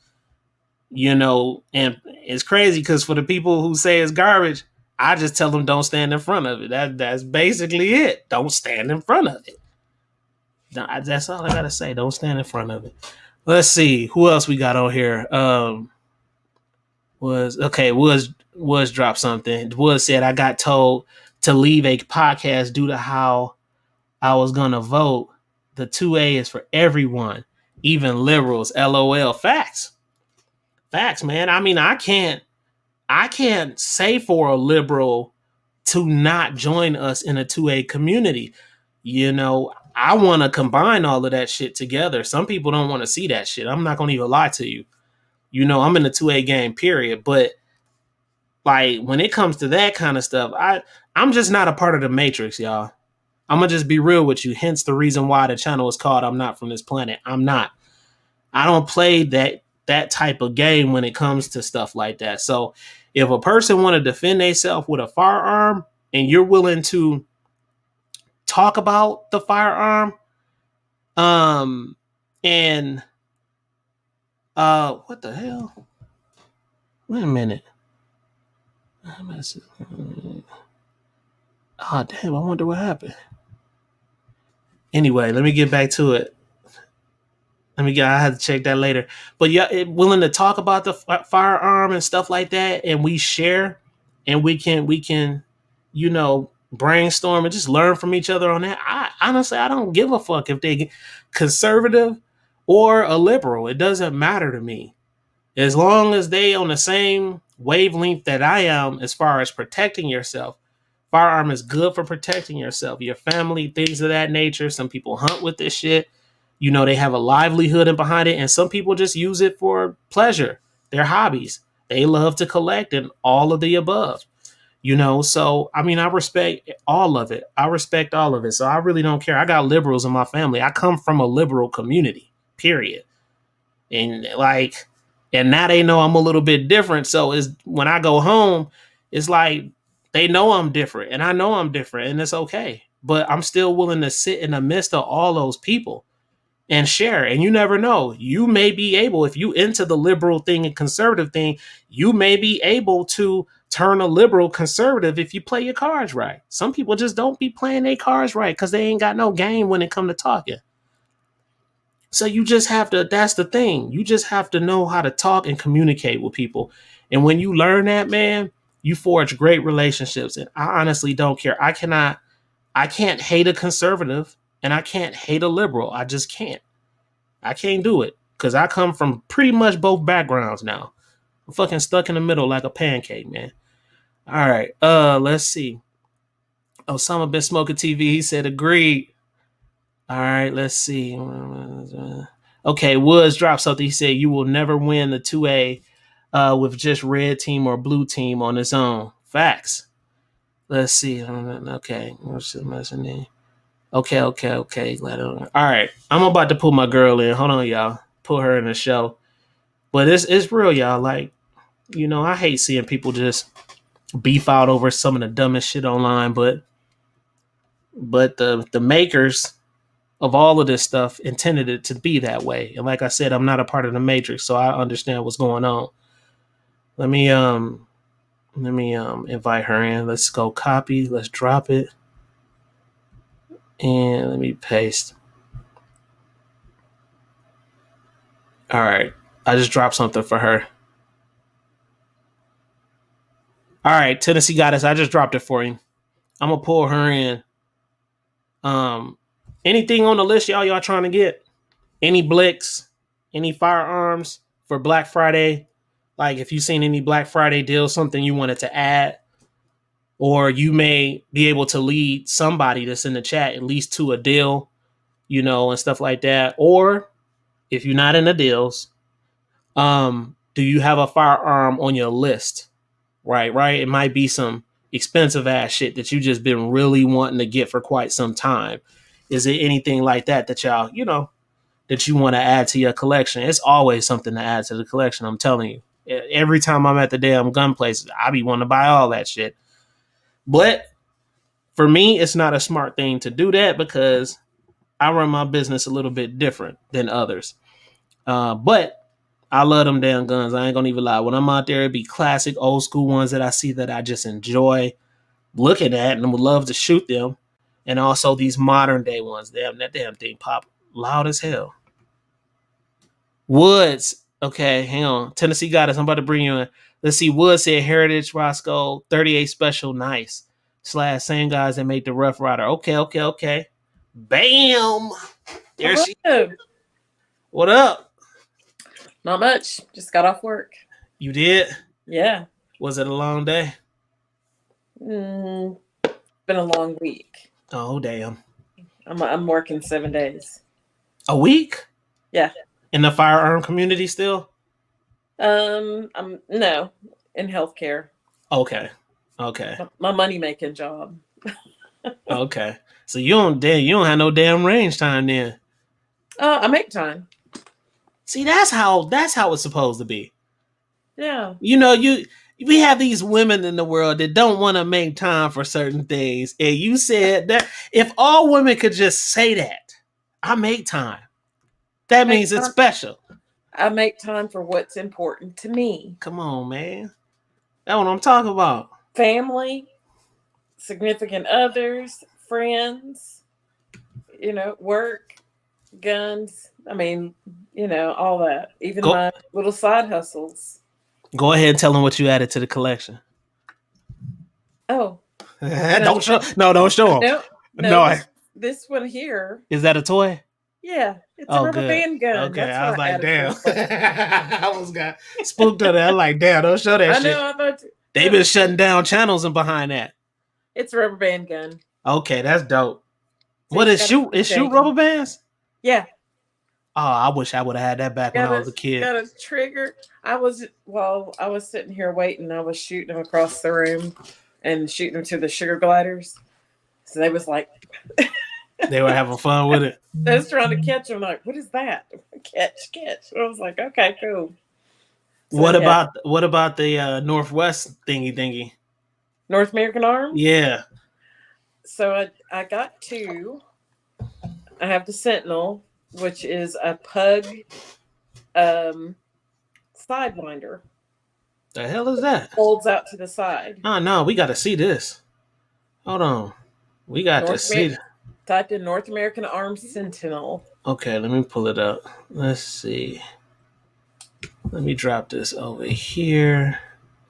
You know, and it's crazy because for the people who say it's garbage, I just tell them don't stand in front of it. That's basically it. Don't stand in front of it. That's all I gotta say. Don't stand in front of it. Let's see who else we got on here. Woods dropped something. Woods said I got told to leave a podcast due to how I was gonna vote. The 2A is for everyone, even liberals. LOL. Facts, man. I mean, I can't say for a liberal to not join us in a 2A community. You know, I want to combine all of that shit together. Some people don't want to see that shit. I'm not going to even lie to you. You know, I'm in the 2A game, period. But like when it comes to that kind of stuff, I'm just not a part of the matrix, y'all. I'm going to just be real with you. Hence the reason why the channel is called I'm Not From This Planet. I'm not. I don't play that type of game when it comes to stuff like that. So if a person want to defend themselves with a firearm and you're willing to talk about the firearm, and what the hell? Wait a minute. Oh damn, I wonder what happened. Anyway, let me get back to it. I have to check that later. But yeah, willing to talk about the firearm and stuff like that, and we share, and we can, you know, brainstorm and just learn from each other on that. I honestly, I don't give a fuck if they conservative or a liberal. It doesn't matter to me. As long as they on the same wavelength that I am as far as protecting yourself. Firearm is good for protecting yourself, your family, things of that nature. Some people hunt with this shit. You know, they have a livelihood in behind it, and some people just use it for pleasure, their hobbies. They love to collect and all of the above. You know, so I mean, I respect all of it. So I really don't care. I got liberals in my family. I come from a liberal community, period. And like, and now they know I'm a little bit different. So is when I go home, it's like they know I'm different, and I know I'm different, and it's okay. But I'm still willing to sit in the midst of all those people and share. And you never know. You may be able, if you into the liberal thing and conservative thing, you may be able to turn a liberal conservative if you play your cards right. Some people just don't be playing their cards right because they ain't got no game when it come to talking. So you just have to, that's the thing. You just have to know how to talk and communicate with people. And when you learn that, man, you forge great relationships. And I honestly don't care. I can't hate a conservative and I can't hate a liberal. I just can't. I can't do it because I come from pretty much both backgrounds now. I'm fucking stuck in the middle like a pancake, man. All right. Let's see. Osama been smoking TV. He said agreed. All right, let's see. Okay, Woods dropped something. He said you will never win the 2A with just red team or blue team on its own. Facts. Let's see. Okay. Okay. All right. I'm about to put my girl in. Hold on, y'all. Put her in the show. But it's real, y'all. Like, you know, I hate seeing people just beef out over some of the dumbest shit online, but the makers of all of this stuff intended it to be that way. And like I said, I'm not a part of the matrix, so I understand what's going on. Let me invite her in. Let's go copy. Let's drop it. And let me paste. All right. I just dropped something for her. All right, Tennessee Goddess, I just dropped it for you. I'm gonna pull her in. Um, anything on the list, y'all trying to get? Any blicks? Any firearms for Black Friday? Like if you seen any Black Friday deals, something you wanted to add, or you may be able to lead somebody that's in the chat at least to a deal, and stuff like that. Or if you're not in the deals, do you have a firearm on your list? Right. It might be some expensive ass shit that you just been really wanting to get for quite some time. Is it anything like that y'all, that you want to add to your collection? It's always something to add to the collection. I'm telling you. Every time I'm at the damn gun places, I be wanting to buy all that shit. But for me, it's not a smart thing to do that because I run my business a little bit different than others. But I love them damn guns. I ain't gonna even lie. When I'm out there, it be classic old school ones that I see that I just enjoy looking at and would love to shoot them. And also these modern day ones. Damn, that damn thing pop loud as hell. Woods. Okay, hang on. Tennessee Goddess, I'm about to bring you in. Let's see. Woods said Heritage Roscoe 38 Special Nice / same guys that make the Rough Rider. Okay. Bam. There Hello. she. What up? Not much. Just got off work. You did? Yeah. Was it a long day? It's been a long week. Oh damn. I'm working 7 days. A week? Yeah. In the firearm community still? I'm no in healthcare. Okay. My money making job. Okay. So you don't have no damn range time then. I make time. See, that's how it's supposed to be. Yeah. We have these women in the world that don't want to make time for certain things. And you said that if all women could just say that, I make time. That means it's special. I make time for what's important to me. Come on, man. That's what I'm talking about. Family, significant others, friends, work, guns. I mean, all that. Even my little side hustles. Go ahead and tell them what you added to the collection. Oh. Don't show. No, don't show them. No. This one here. Is that a toy? Yeah, it's a rubber band gun. Okay, I was like, damn. I was got spooked on that. I was like, damn, don't show that shit. I know. They've been shutting down channels and behind that. It's a rubber band gun. Okay, that's dope. So what is shoot? Is shoot rubber bands? Yeah. Oh, I wish I would have had that back when I was a kid. Got a trigger. I was sitting here waiting. I was shooting them across the room and shooting them to the sugar gliders. So they was like, they were having fun with it. I was trying to catch them. Like, what is that? Catch. I was like, okay, cool. So what about the Northwest thingy? North American Arms? Yeah. So I got 2. I have the Sentinel, which is a pug sidewinder. The hell is that? Folds out to the side. Oh no, we got to see this. Hold on, we got to see. Type in North American Arms Sentinel. Okay, let me pull it up. Let's see. Let me drop this over here.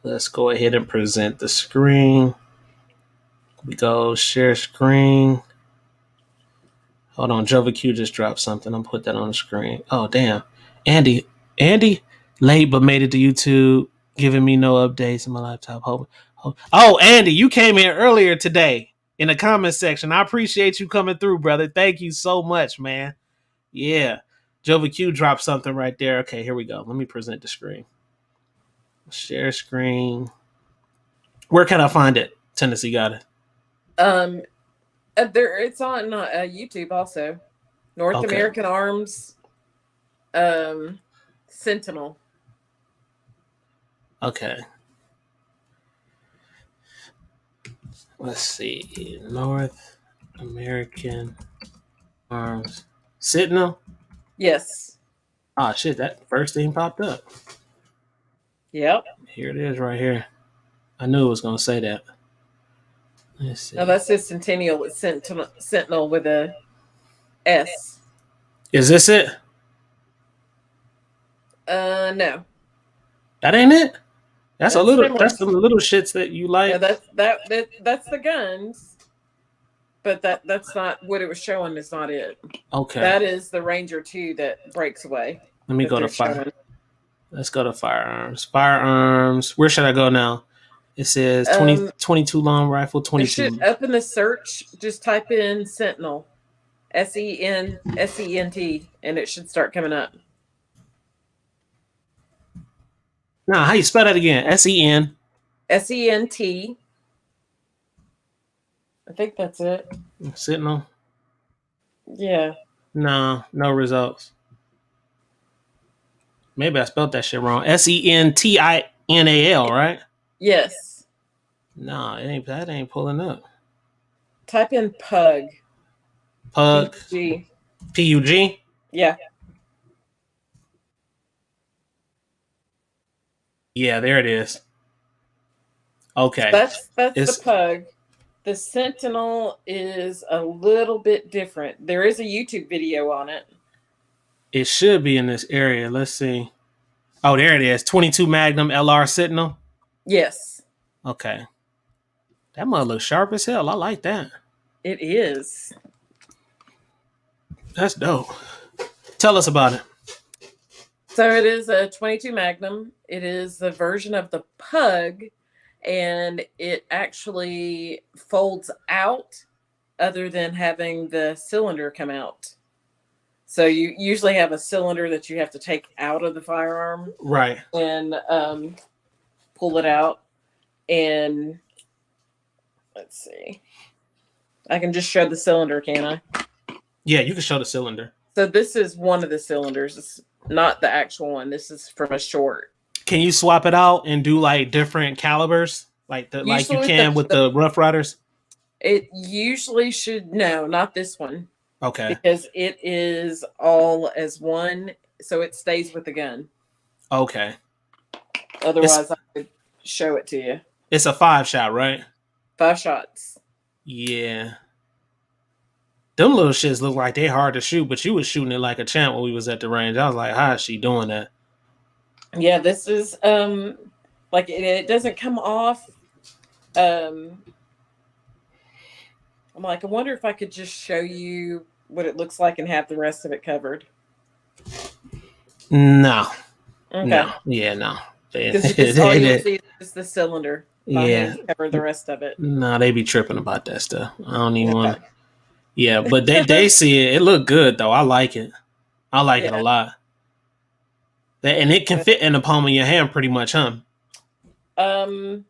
Let's go ahead and present the screen. We go share screen. Hold on, Jova Q just dropped something. I'm put that on the screen. Oh damn, Andy, late but made it to YouTube, giving me no updates in my laptop. Oh, Andy, you came in earlier today in the comment section. I appreciate you coming through, brother. Thank you so much, man. Yeah, Jova Q dropped something right there. Okay, here we go. Let me present the screen. Share screen. Where can I find it? Tennessee got it. It's on YouTube also. North American Arms Sentinel. Okay. Let's see. North American Arms. Sentinel. Yes. Ah, shit, that first thing popped up. Yep. Here it is right here. I knew it was going to say that. Let's No, see. that's just Centennial with Sentinel with a S. Is this it? No. That ain't it? That's a That's little, similar. that's the little shits that you Yeah, like. that's the guns, but that's not what it was showing. Is not it. Okay. That is the Ranger 2 that breaks away Let me that go to they're fire. showing. Let's go to firearms. Firearms. Where should I go now? It says 20, Um, 22 long rifle, it should 22. up in the search. Just type in Sentinel, SENT, and it should start coming up. Nah, how you spell that again? SEN. SENT. I think that's it. Sentinel. Yeah. No, no results. Maybe I spelled that shit wrong. SENTINAL, right? Yes. No, it ain't that ain't pulling up. Type in Pug. Pug. PG. PUG. Yeah. Yeah, there it is. Okay. That's the It's Pug. The Sentinel is a little bit different. There is a YouTube video on it. it should be in this area. Let's see. Oh, there it is. 22 Magnum LR Sentinel. Yes, Okay. That mother looks sharp as hell. I like that. it is. That's dope. Tell us about it. So it is a 22 Magnum. It is the version of the Pug, and it actually folds out other than having the cylinder come out. So you usually have a cylinder that you have to take out of the firearm Right. and pull it out. And let's see, I can just show the cylinder, can I? Yeah, you can show the cylinder. So this is one of the cylinders. It's not the actual one. This is from a short. Can you swap it out and do like different calibers, like you Usually, can with the Rough Riders? it usually should no, not this one Okay. because it is all as one, so it stays with the gun. Okay. Otherwise, It's I could show it to you. it's a 5 shot, right? 5 shots. Yeah. Them little shits look like they hard to shoot, but you was shooting it like a champ when we was at the range. I was like, how is she doing that? Yeah, this is like it doesn't come off. Um, I'm like, I wonder if I could just show you what it looks like and have the rest of it covered. No. Okay. No. Yeah, no. Because you just all you'll see is just the cylinder. My Yeah. hands cover the rest of it. No, they be tripping about that stuff. I don't even want to. Okay. Yeah, but they see it. It look good though. I like it. I like it a Yeah. lot. And it can fit in the palm of your hand pretty much, huh? Um,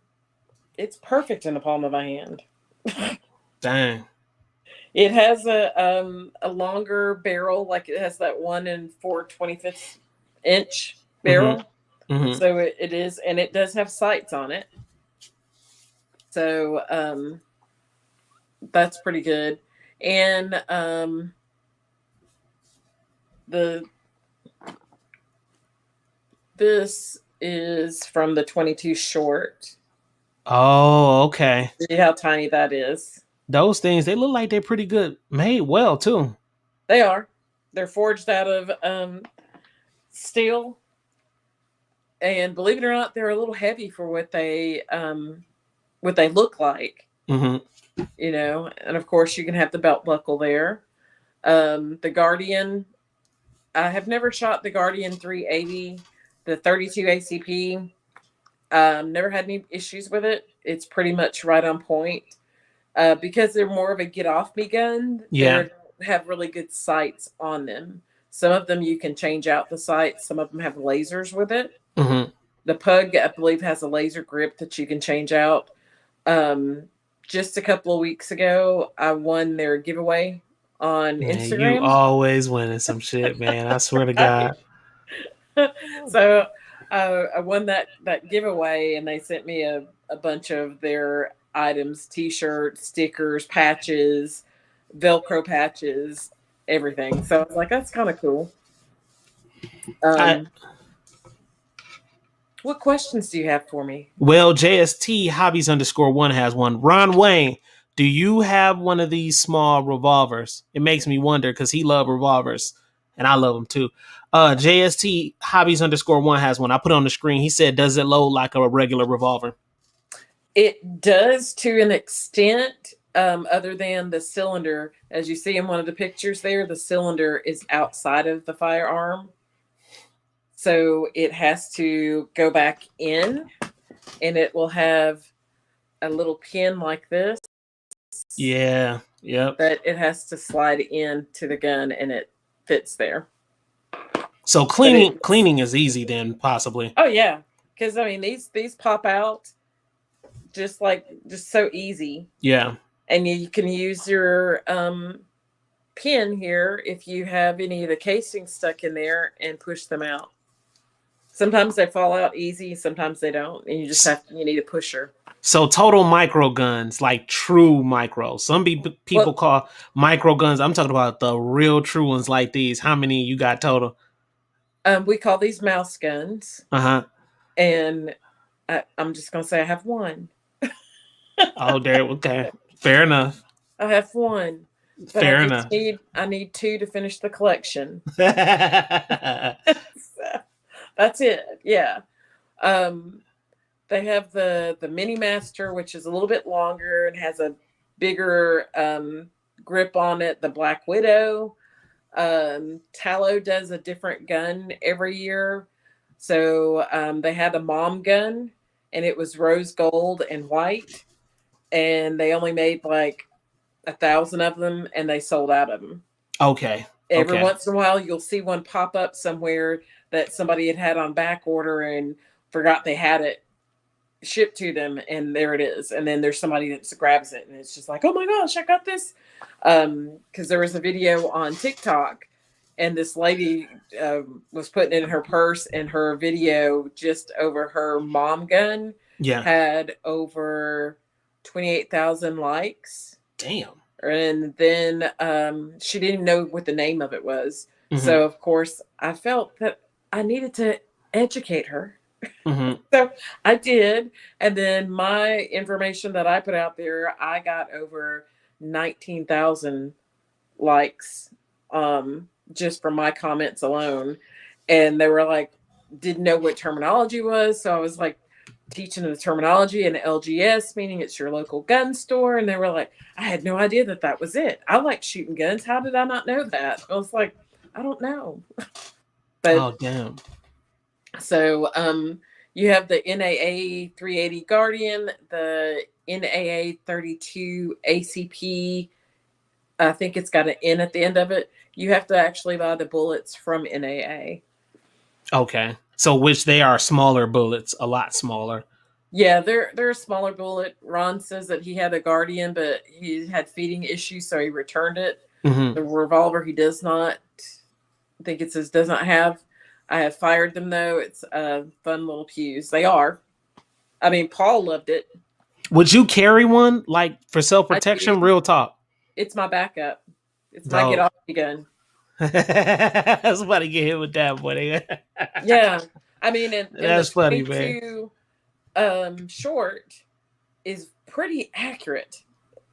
it's perfect in the palm of my hand. Dang. It has a longer barrel, like it has that 1 4/25 inch Mm-hmm. barrel. Mm-hmm. So it is, and it does have sights on it. So that's pretty good. And the this is from the 22 short. Oh, okay. See how tiny that is. Those things they look like they're pretty good, made well too. They are. They're forged out of steel, and believe it or not, they're a little heavy for what they look like. Mm-hmm. You know, and of course you can have the belt buckle there. The Guardian. I have never shot the Guardian 380, the 32 ACP. Never had any issues with it. It's pretty much right on point. Because they're more of a get off me gun, Yeah. they have really good sights on them. Some of them you can change out the sights. Some of them have lasers with it. Mm-hmm. The Pug, I believe, has a laser grip that you can change out. Um, just a couple of weeks ago, I won their giveaway on Man, you Instagram. always winning some shit, man. I swear to God. So I won that giveaway, and they sent me a bunch of their items: T-shirts, stickers, patches, Velcro patches, everything. So I was like, that's kind of cool. I, Um, what questions do you have for me? well, JST Hobbies underscore one has one. Ron Wayne, do you have one of these small revolvers? It makes me wonder because he loves revolvers and I love them too. JST Hobbies underscore one has one. I put it on the screen. He said, does it load like a regular revolver? It does to an extent, other than the cylinder. As you see in one of the pictures there, the cylinder is outside of the firearm. So it has to go back in, and it will have a little pin like this Yeah. Yep. that it has to slide into the gun, and it fits there. So But cleaning is easy then possibly. oh yeah, because I mean these pop out just so easy, Yeah. and you can use your pin here if you have any of the casings stuck in there and push them out. Sometimes they fall out easy, sometimes they don't, and you need a pusher. So total micro guns, like true micro. Some people Well, call micro guns. I'm talking about the real true ones like these. How many you got total? we call these mouse guns, Uh huh. and I'm just gonna say I have one. Oh, there. Okay. Fair enough. I have one, but Fair enough. I need two to finish the collection. That's it. Yeah. Um, they have the Mini Master, which is a little bit longer and has a bigger grip on it. The Black Widow. Tallow does a different gun every year. So they had a mom gun, and it was rose gold and white, and they only made like 1,000 of them, and they sold out of them. Okay. Every Okay. once in a while, you'll see one pop up somewhere that somebody had on back order and forgot they had it shipped to them, and there it is. And then there's somebody that grabs it, and it's just like, oh my gosh, I got this. Because there was a video on TikTok, and this lady was putting it in her purse, and her video just over her mom gun Yeah. had over 28,000 likes. Damn. And then she didn't know what the name of it was. Mm-hmm. So, of course, I felt that I needed to educate her. Mm-hmm. So I did. And then my information that I put out there, I got over 19,000 likes just from my comments alone. And they were like, didn't know what terminology was. So I was like, teaching the terminology and LGS, meaning it's your local gun store. And they were like, I had no idea that that was it. I like shooting guns. How did I not know that? I was like, I don't know. But Oh, damn. so you have the NAA 380 Guardian, the NAA 32 ACP. I think it's got an N at the end of it. You have to actually buy the bullets from NAA. Okay. So, which they are smaller bullets, a lot smaller. Yeah, they're a smaller bullet. Ron says that he had a Guardian, but he had feeding issues, so he returned it. Mm-hmm. The revolver he does not, I think it says does not have. I have fired them though. It's fun little pews. They are. I mean, Paul loved it. Would you carry one like for self I protection? do. Real talk. It's my backup. It's my get Dope. off me gun. I was about to get hit with that, buddy. Yeah, I mean, and the That's funny, man. 22 short is pretty accurate.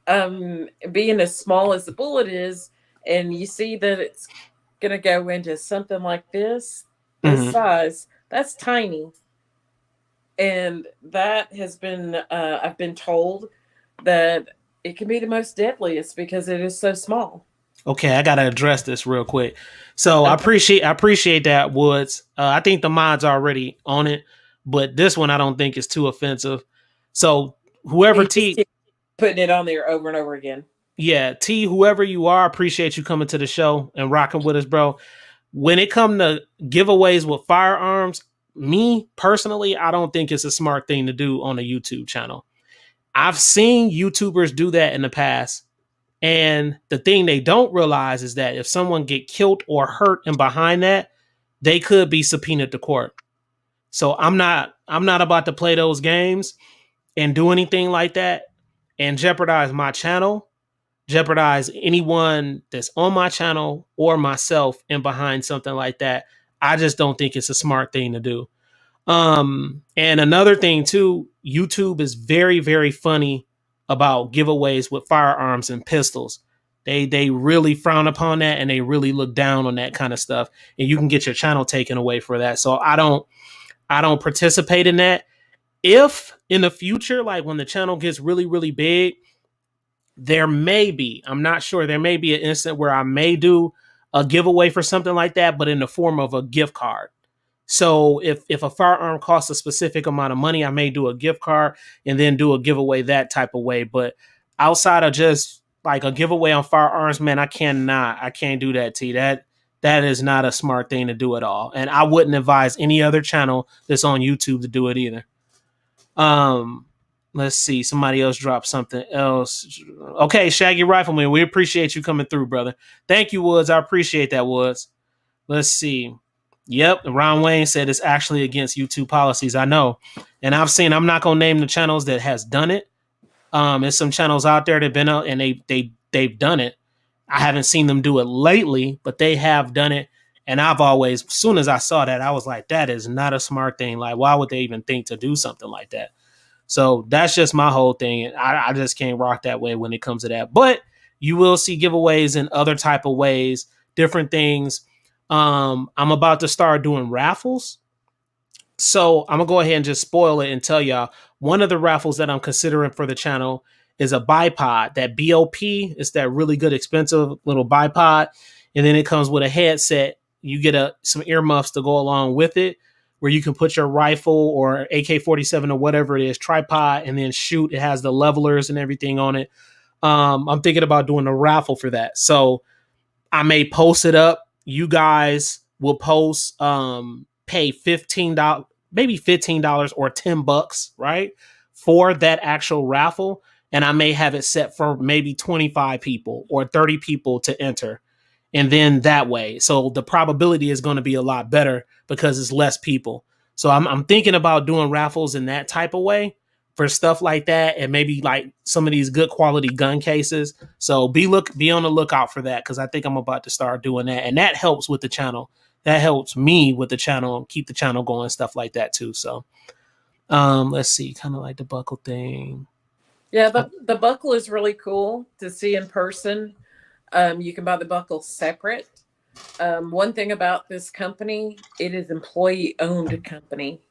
Being as small as the bullet is, and you see that it's gonna go into something like this Mm-hmm. size, that's tiny. And that has been I've been told that it can be the most deadliest because it is so small. Okay, I gotta address this real quick. So Okay. I appreciate that, Woods. I think the mod's already on it, but this one I don't think is too offensive. So whoever He just T, keeps putting it on there over and over again. yeah, T, whoever you are, appreciate you coming to the show and rocking with us, bro. When it come to giveaways with firearms, me personally, I don't think it's a smart thing to do on a YouTube channel. I've seen YouTubers do that in the past. And the thing they don't realize is that if someone get killed or hurt and behind that, they could be subpoenaed to court. So I'm not about to play those games and do anything like that and jeopardize my channel. jeopardize anyone that's on my channel or myself in behind something like that. I just don't think it's a smart thing to do. And another thing too, YouTube is very, very funny about giveaways with firearms and pistols. They really frown upon that, and they really look down on that kind of stuff. And you can get your channel taken away for that. So I don't participate in that. If in the future, like when the channel gets really, really big, there may be, I'm not sure, there may be an instant where I may do a giveaway for something like that, but in the form of a gift card. So if a firearm costs a specific amount of money, I may do a gift card and then do a giveaway that type of way. But outside of just like a giveaway on firearms, man, I can't do that, T. That is not a smart thing to do at all. And I wouldn't advise any other channel that's on YouTube to do it either. Um, let's see. Somebody else dropped something else. Okay, Shaggy Rifleman, we appreciate you coming through, brother. Thank you, Woods. I appreciate that, Woods. Let's see. Yep, Ron Wayne said it's actually against YouTube policies. I know, and I've seen. I'm not gonna name the channels that has done it. There's some channels out there that've been out and they've done it. I haven't seen them do it lately, but they have done it. And I've always, as soon as I saw that, I was like, that is not a smart thing. Like, why would they even think to do something like that? So that's just my whole thing. I just can't rock that way when it comes to that. But you will see giveaways in other type of ways, different things. I'm about to start doing raffles. So I'm gonna go ahead and just spoil it and tell y'all one of the raffles that I'm considering for the channel is a bipod. That BOP is that really good, expensive little bipod, and then it comes with a headset. You get some earmuffs to go along with it, where you can put your rifle or AK-47 or whatever it is tripod and then shoot. It has the levelers and everything on it. I'm thinking about doing a raffle for that. So I may post it up. You guys will post, pay $15, maybe $15 or $10, right? For that actual raffle. And I may have it set for maybe 25 people or 30 people to enter. And then that way. So the probability is going to be a lot better because it's less people. So I'm thinking about doing raffles in that type of way for stuff like that, and maybe like some of these good quality gun cases. So be on the lookout for that, because I think I'm about to start doing that, and that helps with the channel. That helps me with the channel, keep the channel going, stuff like that too. So let's see, kind of like the buckle thing. Yeah, the buckle is really cool to see in person. You can buy the buckle separate. One thing about this company, it is employee owned company.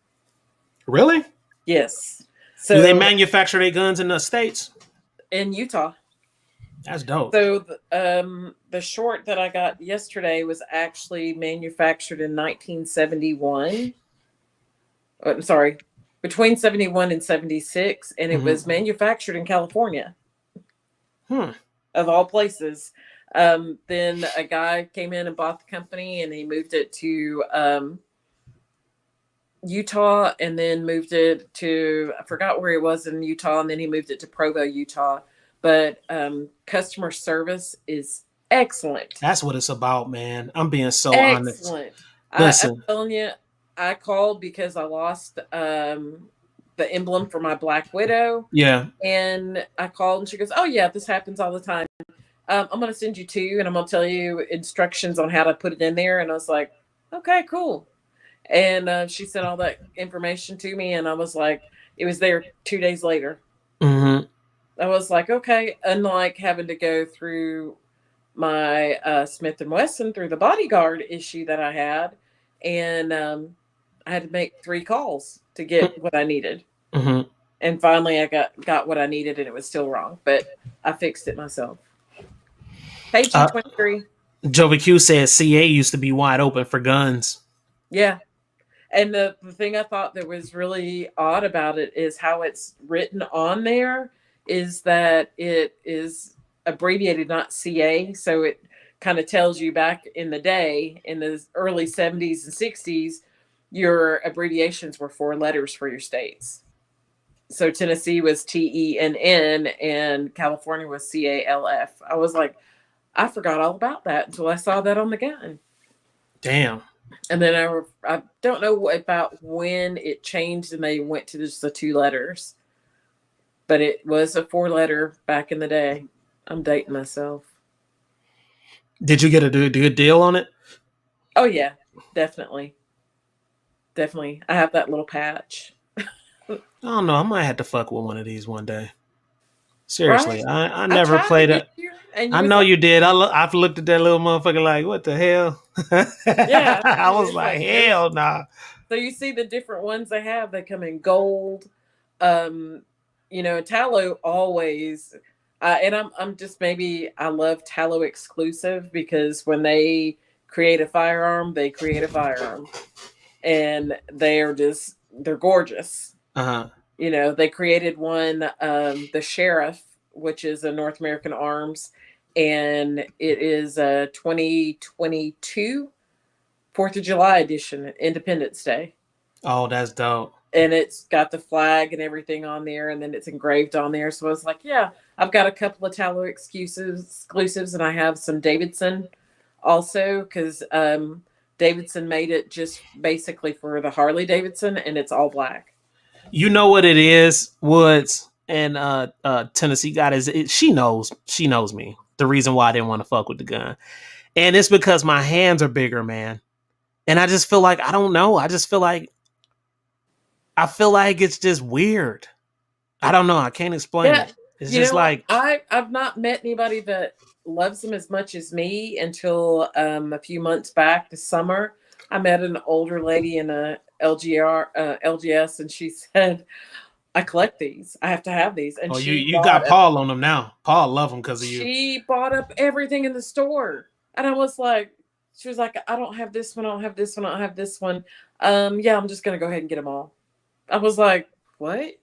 Really? Yes. Do they So manufacture their guns in the States? in Utah. That's dope. So the short that I got yesterday was actually manufactured in 1971. I'm sorry, between 71 and 76, and it was manufactured in California, Hmm. of all places. Then a guy came in and bought the company, and he moved it to Utah, and then moved it to, I forgot where he was in Utah, and then he moved it to Provo, Utah. But customer service is excellent. That's what it's about, man. I'm being so honest. Excellent. I'm Listen, telling you, I called because I lost the emblem for my Black Widow. yeah. And I called and she goes, "Oh, yeah, this happens all the time. I'm going to send you two and I'm going to tell you instructions on how to put it in there." And I was like, "Okay, cool." And she sent all that information to me. And I was like, it was there 2 days later. Mm-hmm. I was like, okay, unlike having to go through my Smith and Wesson through the bodyguard issue that I had, and I had to make 3 calls to get what I needed. Mm-hmm. And finally, I got what I needed, and it was still wrong, but I fixed it myself. Hey, G23. Jovi Q says CA used to be wide open for guns. Yeah. And the thing I thought that was really odd about it is how it's written on there is that it is abbreviated, not CA. So it kind of tells you back in the day, in the early 70s and 60s, your abbreviations were 4 letters for your states. So Tennessee was TENN and California was CALF. I was like, I forgot all about that until I saw that on the gun. Damn. And then I don't know about when it changed and they went to just the 2 letters, but it was a 4-letter back in the day. I'm dating myself. Did you get a good deal on it? Oh yeah, definitely, definitely. I have that little patch. I don't know. I might have to fuck with one of these one day. Right? Seriously, I I never tried to played get it. you, and you I was know like, you did. I've looked at that little motherfucker like, what the hell? yeah. I You was was like, like, nope. hell nah. So you see the different ones they have. They come in gold. Um, Tallow always. And I'm just maybe I love Tallow exclusive because when they create a firearm, they create a firearm, and they're gorgeous. Uh huh. They created one, the Sheriff, which is a North American Arms, and it is a 2022 Fourth of July edition, Independence Day, Oh, that's dope. and it's got the flag and everything on there, and then it's engraved on there. So I was like, yeah, I've got a couple of Tallow exclusives, and I have some Davidson also because Davidson made it just basically for the Harley Davidson, and it's all black. You know what it is, Woods and Tennessee got is she knows me. The reason why I didn't want to fuck with the gun, and it's because my hands are bigger, man. And I just feel like I don't know. I feel like it's just weird. I don't know. I can't explain Yeah, it. It's just like, I've not met anybody that loves them as much as me until a few months back this summer. I met an older lady in a LGS, and she said, "I collect these. I have to have these." And oh, you got up Paul on them now. Paul love them because of you. she bought up everything in the store, and I was like, she was like, "I don't have this one. I don't have this one. I don't have this one. Yeah, I'm just gonna go ahead and get them all." I was like, "What?" I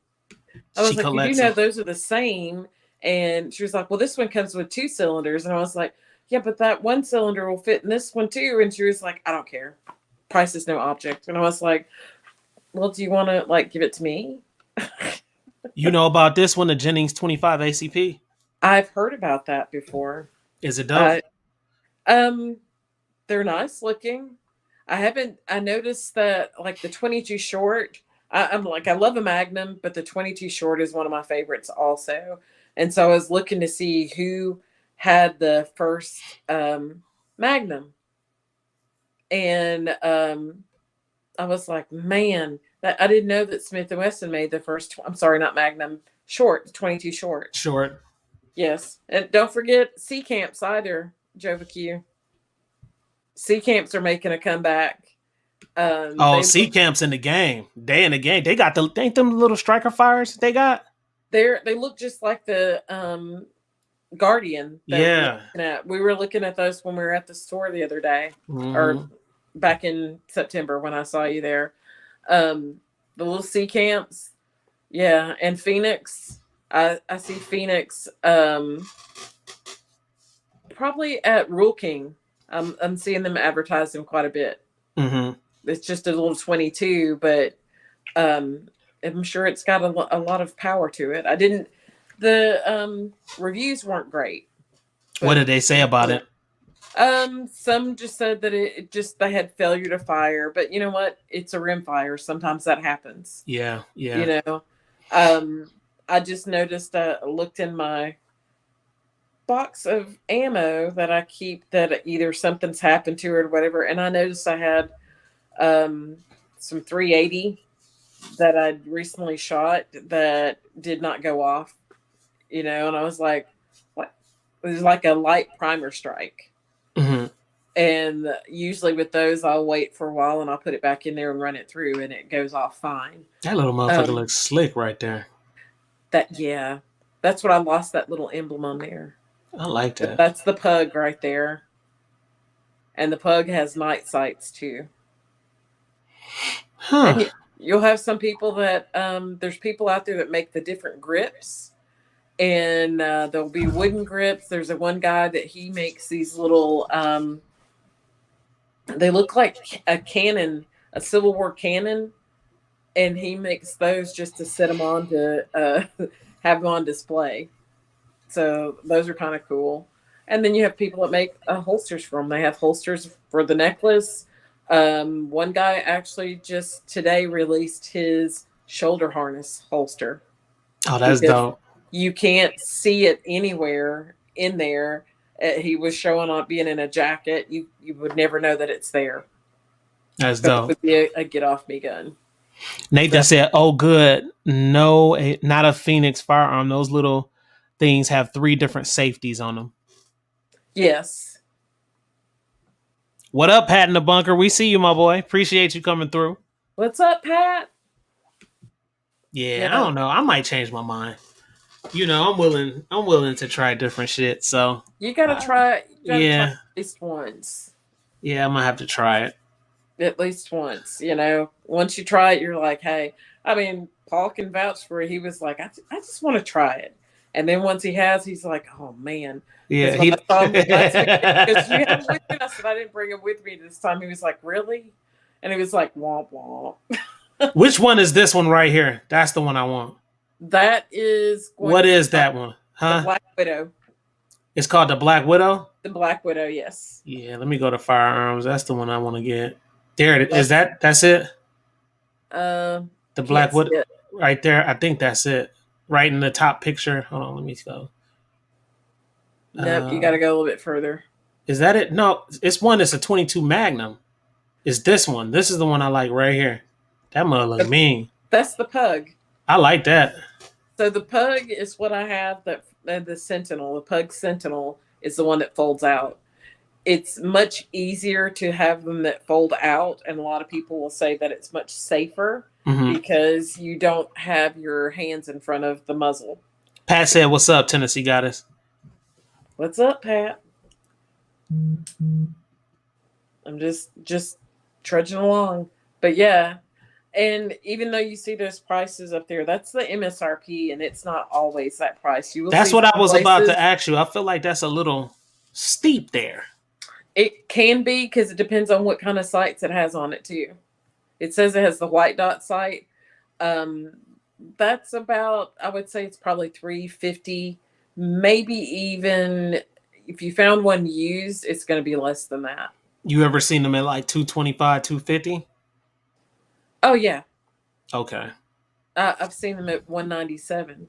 She was like, "You do collects know them. those are the same." And she was like, "Well, this one comes with two cylinders." And I was like, "Yeah, but that one cylinder will fit in this one too." And she was like, "I don't care. Price is no object." And I was like, "Well, do you want to like give it to me?" You know about this one, the Jennings 25 ACP? I've heard about that before. Is it dope? Uh, um, they're nice looking. I haven't. I noticed that like the 22 short. I'm like I love a Magnum, but the 22 short is one of my favorites also. And so I was looking to see who had the first Magnum, and I was like, man, that I didn't know that Smith and Wesson made the first. I'm sorry, not Magnum short, 22 short. Short. Yes, and don't forget C camps either, Jova Q. C camps are making a comeback. Oh, They C look Camp's in the game. They in the game. They got the ain't them little striker fires they got? they look just like the Guardian that we were Yeah. looking at. We were looking at those when we were at the store the other day, or Hmm. back in September when I saw you there. Um, the little sea camps, yeah, and Phoenix. I see Phoenix probably at Rule King. I'm seeing them advertise them quite a bit. Hmm. It's just a little 22, but um, I'm sure it's got a lot of power to it. I didn't. The reviews weren't great, What but did they say about it? some just said that it just they had failure to fire, but you know what? It's a rim fire. Sometimes that happens. Yeah, You yeah. know, um, I just noticed. Looked in my box of ammo that I keep that either something's happened to it or whatever, and I noticed I had um some 380 that I'd recently shot that did not go off. And I was like, what? It was like a light primer strike. Hmm. And usually with those, I'll wait for a while and I'll put it back in there and run it through, and it goes off fine. That little motherfucker Um, looks slick right there. yeah, that's what I lost that little emblem on there. I like But that. that's the pug right there, and the pug has night sights too. Huh. And you'll have some people that there's people out there that make the different grips, and there'll be wooden grips. There's a one guy that he makes these little they look like a cannon, a Civil War cannon, and he makes those just to set them on to have them on display. So those are kind of cool. And then you have people that make holsters for them. They have holsters for the necklace. One guy actually just today released his shoulder harness holster Oh, that's because dope. you can't see it anywhere in there. He was showing on being in a jacket. You would never know that it's there, That's but it dope. would be a get off me gun. Nathan So said, "Oh, good. No, not a Phoenix firearm. Those little things have 3 different safeties on them." yes, What up, Pat in the bunker? We see you, my boy. Appreciate you coming through. what's up, Pat? Yeah, I Yeah, don't know. I might change my mind. You know, I'm willing. I'm willing to try different shit. So, you gotta uh, try. You gotta try yeah, at least once. yeah, I'm gonna have to try it. At least once, once you try it, you're like, hey, I mean, Paul can vouch for it. He was like, I just want to try it. And then once he has, he's like, oh man. Yeah, Because when I he. saw him last weekend, because you have him with you, and I said, I didn't bring him with me this time. He was like, really? And he was like, womp womp. Which one is this one right here? That's the one I want. That is going What to be is that one? the Huh? Black Widow. It's called the Black Widow. The Black Widow, yes. Yeah, let me go to firearms. That's the one I want to get. There it That, is. That's it. The can't Black see Widow it. right there. I think that's it. Right in the top picture. Hold on, let me go. Nope, you got Uh, to go a little bit further. is that it? No, it's one. It's a 22 Magnum. It's this one. This is the one I like right here. That mother look mean. That's the Pug. I like that. So the Pug is what I have. That the Sentinel, the Pug Sentinel, is the one that folds out. It's much easier to have them that fold out, and a lot of people will say that it's much safer Hmm. because you don't have your hands in front of the muzzle. Pat said, "What's up, Tennessee Goddess?" What's up, Pat? I'm just trudging along. But yeah, and even though you see those prices up there, that's the MSRP, and it's not always that price. You will That's see what I some was about to places ask you. I feel like that's a little steep there. it can be because it depends on what kind of sights it has on it too. It says it has the white dot sight. Um, that's about, I would say it's probably 350, maybe even if you found one used, it's going to be less than that. You ever seen them at like 225, 250? Oh yeah, Okay. I've seen them at 197.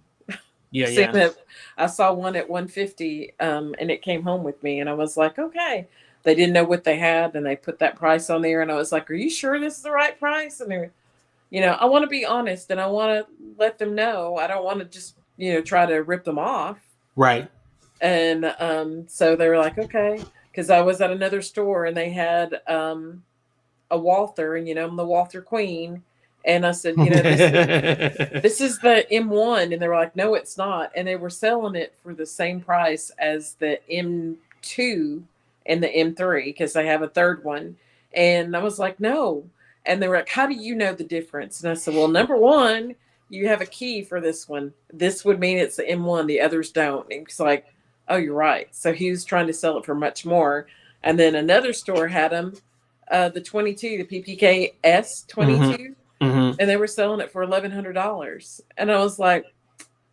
Yeah, Seen yeah. that. I saw one at 150, and it came home with me, and I was like, okay. They didn't know what they had, and they put that price on there, and I was like, are you sure this is the right price? And they, I want to be honest, and I want to let them know. I don't want to just try to rip them off. Right. And so they were like, okay, because I was at another store and they had a Walther, and I'm the Walther Queen, and I said, this is the M1, and they were like, no, it's not, and they were selling it for the same price as the M2 and the M3 because they have a third one, and I was like, no, and they were like, how do you know the difference? And I said, well, number one, you have a key for this one. This would mean it's the M1, the others don't. And he's like, oh, you're right. So he was trying to sell it for much more, and then another store had them, the 22, the PPK S Hmm. 22, Hmm. and they were selling it for $1,100. And I was like,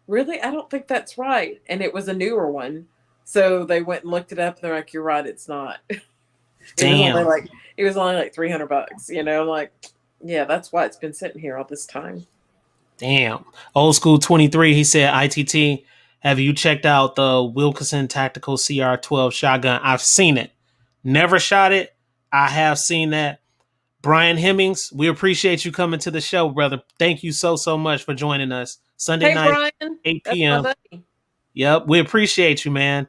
really? I don't think that's right. And it was a newer one. So they went and looked it up, and they're like, you're right, it's not. It was only Damn. like $300. I'm like, yeah, that's why it's been sitting here all this time. Damn. Old school 23. He said, ITT, have you checked out the Wilkinson Tactical CR12 shotgun? I've seen it. Never shot it. I have seen that. Brian Hemmings, we appreciate you coming to the show, brother. Thank you so, so much for joining us. Sunday Hey, night, Brian, 8 that's my p.m. buddy. Yep, we appreciate you, man.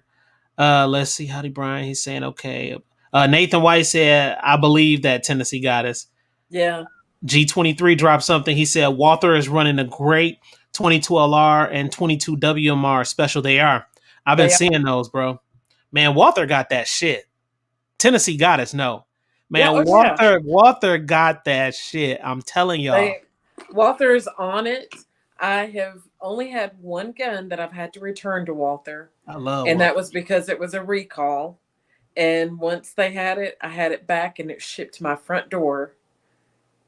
Let's see. Howdy, Brian. He's saying, okay. Nathan White said, I believe that Tennessee got us. Yeah, G23 dropped something. He said Walther is running a great 22LR and 22 WMR special they are. I've been they are. seeing those, bro. Man, Walther got that shit. Tennessee got us, no. Yeah, Man, oh yeah. Walther got that shit. I'm telling y'all. They Walther's on it. I have only had one gun that I've had to return to Walther, I love and that Walther. was because it was a recall. And once they had it, I had it back, and it shipped to my front door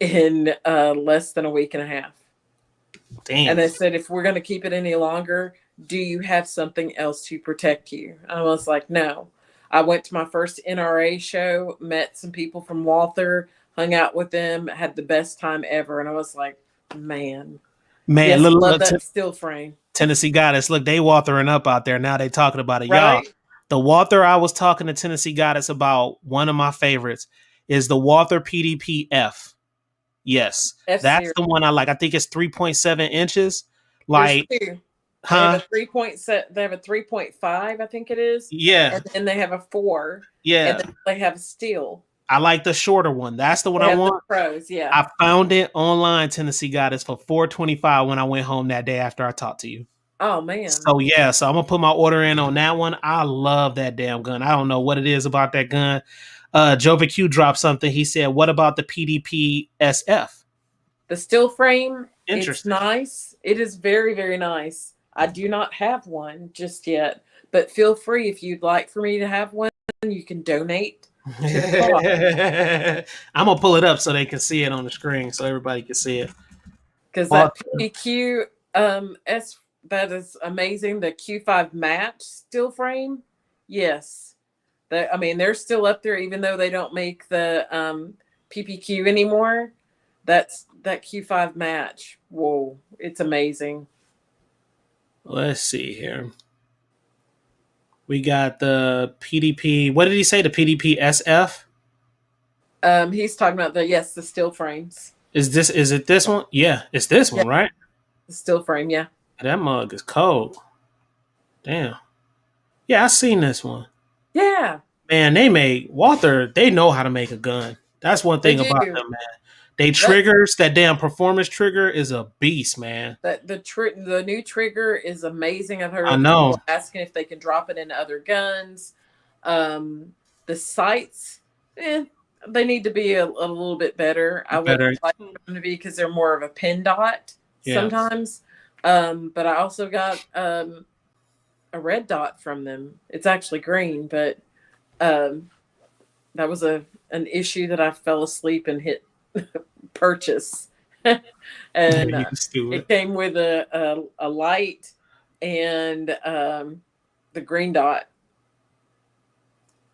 in less than a week and a half. And Damn. they said, if we're going to keep it any longer, do you have something else to protect you? I was like, no. I went to my first NRA show, met some people from Walther, hung out with them, had the best time ever. And I was like, man. Man, Yes, look, love look, that steel frame. Tennessee Goddess. Look, they watering up out there. Now they talking about it. Y'all, Right? the Walther I was talking to Tennessee Goddess about, one of my favorites, is the Walther PDP-F. Yes, F that's series. the one I like. I think it's 3.7 inches. There's Like, two. They have huh? a 3.5, I think it is, Yeah, and then they have a 4, and yeah. then they have steel. I like the shorter one. That's the one They I have the want. pros, yeah. I found it online, Tennessee Goddess, for $425 when I went home that day after I talked to you. Oh man. So yeah, so I'm gonna put my order in on that one. I love that damn gun. I don't know what it is about that gun. Joe VQ dropped something. He said, "What about the PDP SF?" The steel frame, it's Interesting. nice. It is very, very nice. I do not have one just yet, but feel free if you'd like for me to have one, you can donate to the cause. I'm gonna pull it up so they can see it on the screen, so everybody can see it. Because that Awesome. PQ S, that is amazing. The Q5 match steel frame, yes. I mean, they're still up there, even though they don't make the PPQ anymore. That Q5 match. Whoa, it's amazing. Let's see here. We got the PDP. What did he say? The PDP SF. He's talking about the steel frames. Is this? Is it this one? Yeah, it's this Yeah, one, right? the steel frame. Yeah, That mug is cold. Damn. Yeah, I seen this one. yeah, Man, they made Walther. They know how to make a gun. That's one they thing about do. them, man. They That triggers, that damn performance trigger is a beast, man. the new trigger is amazing. I've heard I other know. people asking if they can drop it into other guns. Um, the sights, eh, they need to be a little bit better. I would Better. like them to be because they're more of a pin dot Yeah. sometimes. But I also got a red dot from them. It's actually green, but um, that was an issue that I fell asleep and hit purchase, and You stupid. it came with a light and the green dot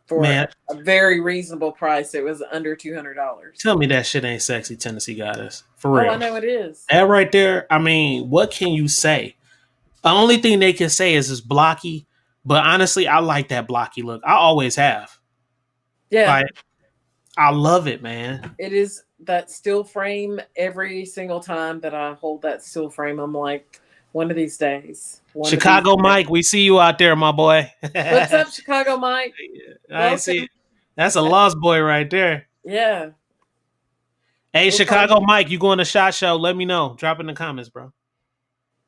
for Man, a very reasonable price. It was under $200. tell me that shit ain't sexy, Tennessee Goddess. For Oh, I real. know it is. That right there, I mean, what can you say? The only thing they can say is it's blocky, but honestly, I like that blocky look. I always have. Yeah, Like, I love it, man. it is that steel frame. Every single time that I hold that steel frame, I'm like, one of these days, one of these Chicago days. Mike, we see you out there, my boy. What's I up, Chicago Mike? ain't see Welcome. it. That's a lost boy right there. Yeah, Hey, we'll probably. Chicago Mike, you going to SHOT Show? Let me know. Drop in the comments, bro.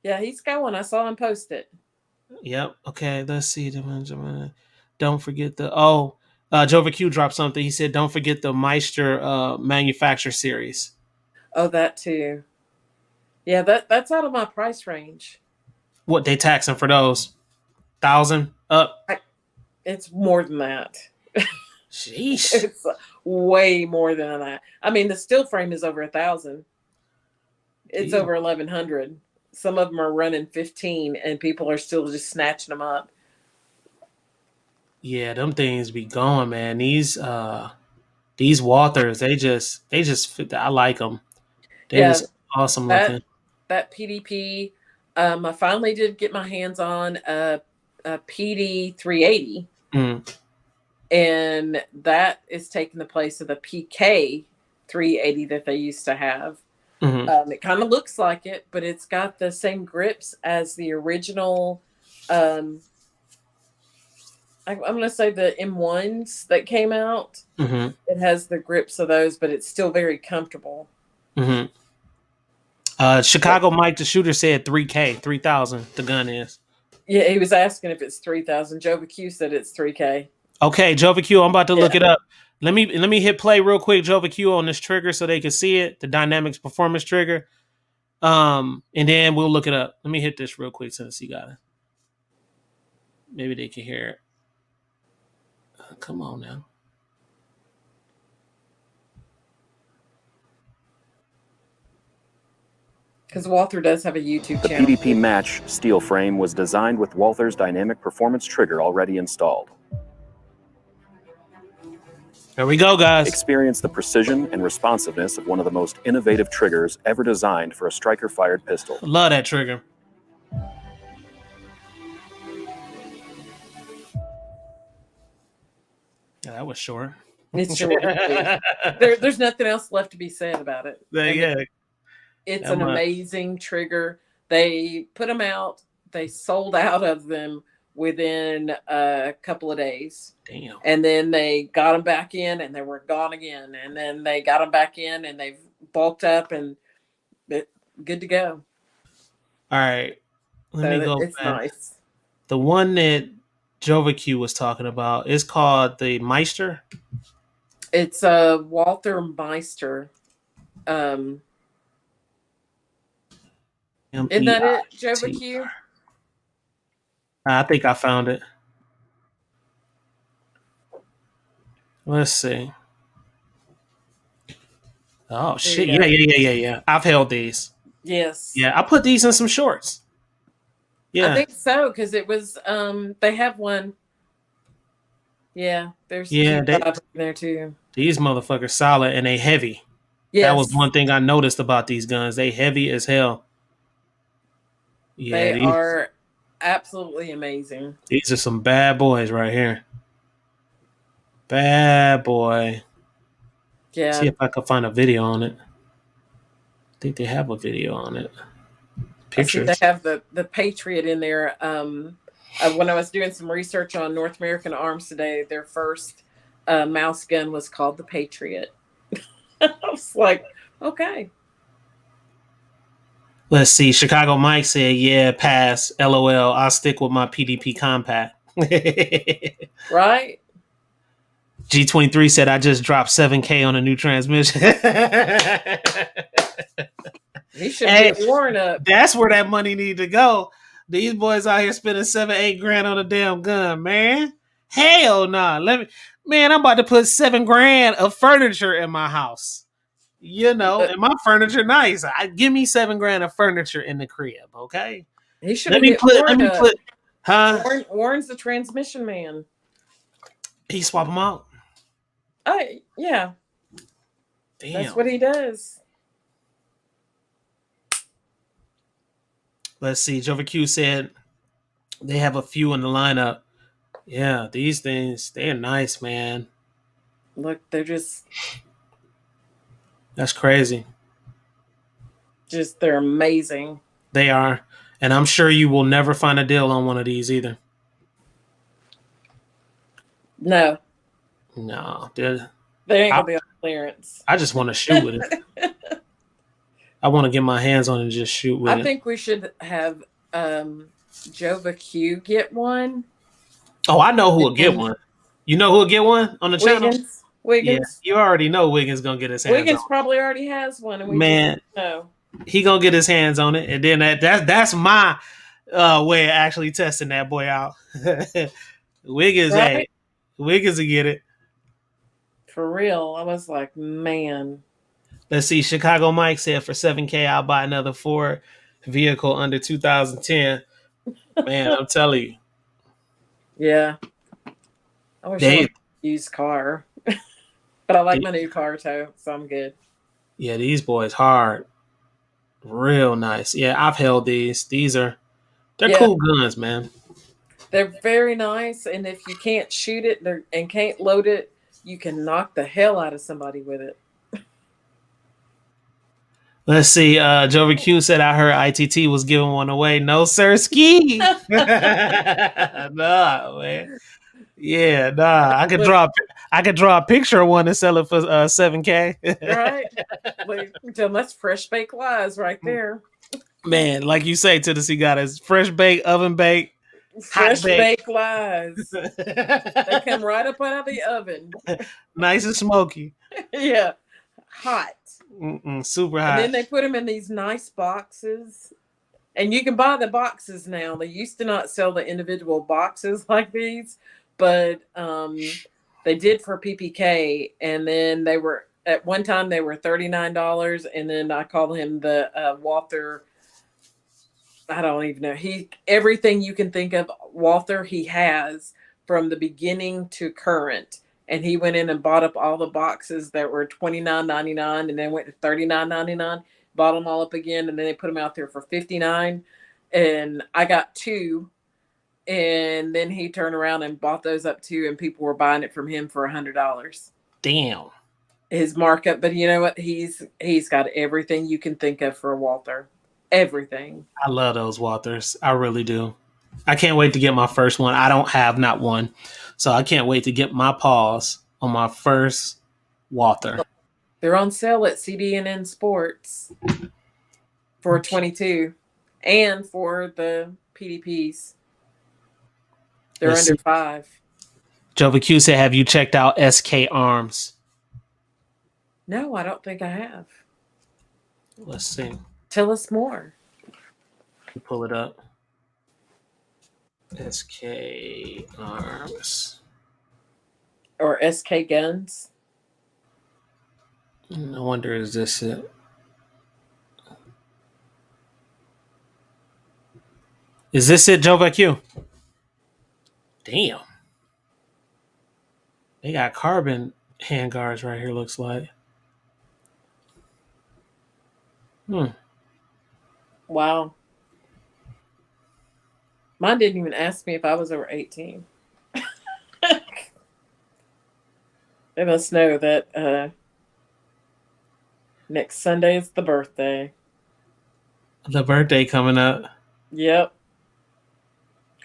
Yeah, he's going. I saw him post it. Yep. Okay, let's see. Don't forget the Jova Q dropped something. He said, "Don't forget the Meister manufacturer series." Oh, that too. Yeah, that's out of my price range. What they taxing for those? 1,000 up. I, it's more than that. Sheesh. It's way more than that. I mean, the steel frame is over 1,000. It's These, over 1,100. Some of them are running 15, and people are still just snatching them up. yeah, them things be going, man. These Walthers, they just fit. I like them. They Yeah, just awesome that looking. that PDP. I finally did get my hands on a PD 380, Mm, and that is taking the place of the PK 380 that they used to have. hmm It kind of looks like it, but it's got the same grips as the original. I'm going to say the M1s that came out. hmm It has the grips of those, but it's still very comfortable. hmm Chicago Mike the shooter said 3K, 3,000. The gun is. Yeah, he was asking if it's 3,000. Jova Q said it's 3K. Okay, Jova Q, I'm about to look Yeah. it up. Let me hit play real quick, Jova Q, on this trigger so they can see it, the dynamics performance trigger. And then we'll look it up. Let me hit this real quick since you got it. Maybe they can hear it. Come on now. Because Walther does have a YouTube The channel. PDP Match steel frame was designed with Walther's dynamic performance trigger already installed. There we go, guys. Experience the precision and responsiveness of one of the most innovative triggers ever designed for a striker-fired pistol. Love that trigger. Yeah, that was short. It's short. There's nothing else left to be said about it. Yeah, It's that an might- amazing trigger. They put them out. They sold out of them within a couple of days. damn. And then they got them back in and they were gone again. And then they got them back in and they've bulked up and good to go. All right, let me go It's back. nice. The one that Jovacue was talking about is called the Meister. It's Walter Meister. Isn't that it, Jovacue? I think I found it. Let's see. Oh shit! Yeah. I've held these. Yes. Yeah, I put these in some shorts. Yeah, I think so because it was. They have one. Yeah, there's Yeah, two in there too. these motherfuckers solid and they heavy. Yes, That was one thing I noticed about these guns. They heavy as hell. Yeah, they are absolutely amazing. these are some bad boys right here. Bad boy. Yeah, See if I can find a video on it. I think they have a video on it. Pictures. I see they have the Patriot in there. When I was doing some research on North American Arms today, their first mouse gun was called the Patriot. I was like, okay. Let's see. Chicago Mike said, "Yeah, pass. LOL. I'll stick with my PDP compact." Right? G23 said, "I just dropped 7K on a new transmission." He should Hey, get Warren up. That's where that money need to go. These boys out here spending 7-8 grand on a damn gun, man. Hell nah. I'm about to put 7 grand of furniture in my house. You know, and my furniture nice. Give me 7 grand of furniture in the crib, okay? He should have Warren up. Huh? Warren's the transmission man. He swap them out. Yeah. Damn. That's what he does. Let's see. Jover Q said they have a few in the lineup. Yeah, these things, they're nice, man. Look, they're just That's crazy. they're amazing. They are. And I'm sure you will never find a deal on one of these either. No. No. They ain't gonna be on clearance. I just want to shoot with it. I want to get my hands on it and just shoot with it. I think we should have Jova Q get one. Oh, I know who will get one. You know who will get one on the channel? Wiggins. Yeah, you already know Wiggins gonna get his hands Wiggins on it. probably already has one, and we Man, just know. He gonna get his hands on it, and then that's my way of actually testing that boy out. Wiggins, Right? hey, Wiggins will get it. For real, I was like, man. Let's see. Chicago Mike said for 7K, I'll buy another Ford vehicle under 2010. Man, I'm telling you. Yeah. I wish I had a used car. But I like my new car too, so I'm good. Yeah, these boys hard. Real nice. Yeah, I've held these. They're cool guns, man. They're very nice, and if you can't shoot it and can't load it, you can knock the hell out of somebody with it. Let's see. Jovi Q said, I heard I.T.T. was giving one away. No, sir, ski. Nah, man. Yeah, nah. I could draw a picture of one and sell it for 7K. Right? That's fresh baked lies right there. Man, like you say, Tennessee got his fresh baked, oven baked, fresh baked lies. They come right up out of the oven. Nice and smoky. Yeah. Hot. Super hot. And then they put them in these nice boxes. And you can buy the boxes now. They used to not sell the individual boxes like these, but they did for PPK. And then they were, at one time, they were $39. And then I call him the Walther. I don't even know. Everything you can think of, Walther, he has from the beginning to current. and he went in and bought up all the boxes that were $29.99, and then went to $39.99. Bought them all up again, and then they put them out there for $59. And I got two, and then he turned around and bought those up too, and people were buying it from him for $100. Damn. His markup, but you know what? He's got everything you can think of for a Walther. Everything. I love those Walthers. I really do. I can't wait to get my first one. I don't have not one. So I can't wait to get my paws on my first Walther. They're on sale at CDNN Sports for 22, and for the PDPs. They're Let's under see. 5. Jova Q said, have you checked out SK Arms? No, I don't think I have. Let's see. Tell us more. Pull it up. SK Arms. Or SK Guns. I wonder, is this it? Is this it, Jova Q? Damn. They got carbon handguards right here, looks like. Wow. Mine didn't even ask me if I was over 18. They must know that next Sunday is the birthday. The birthday coming up. Yep.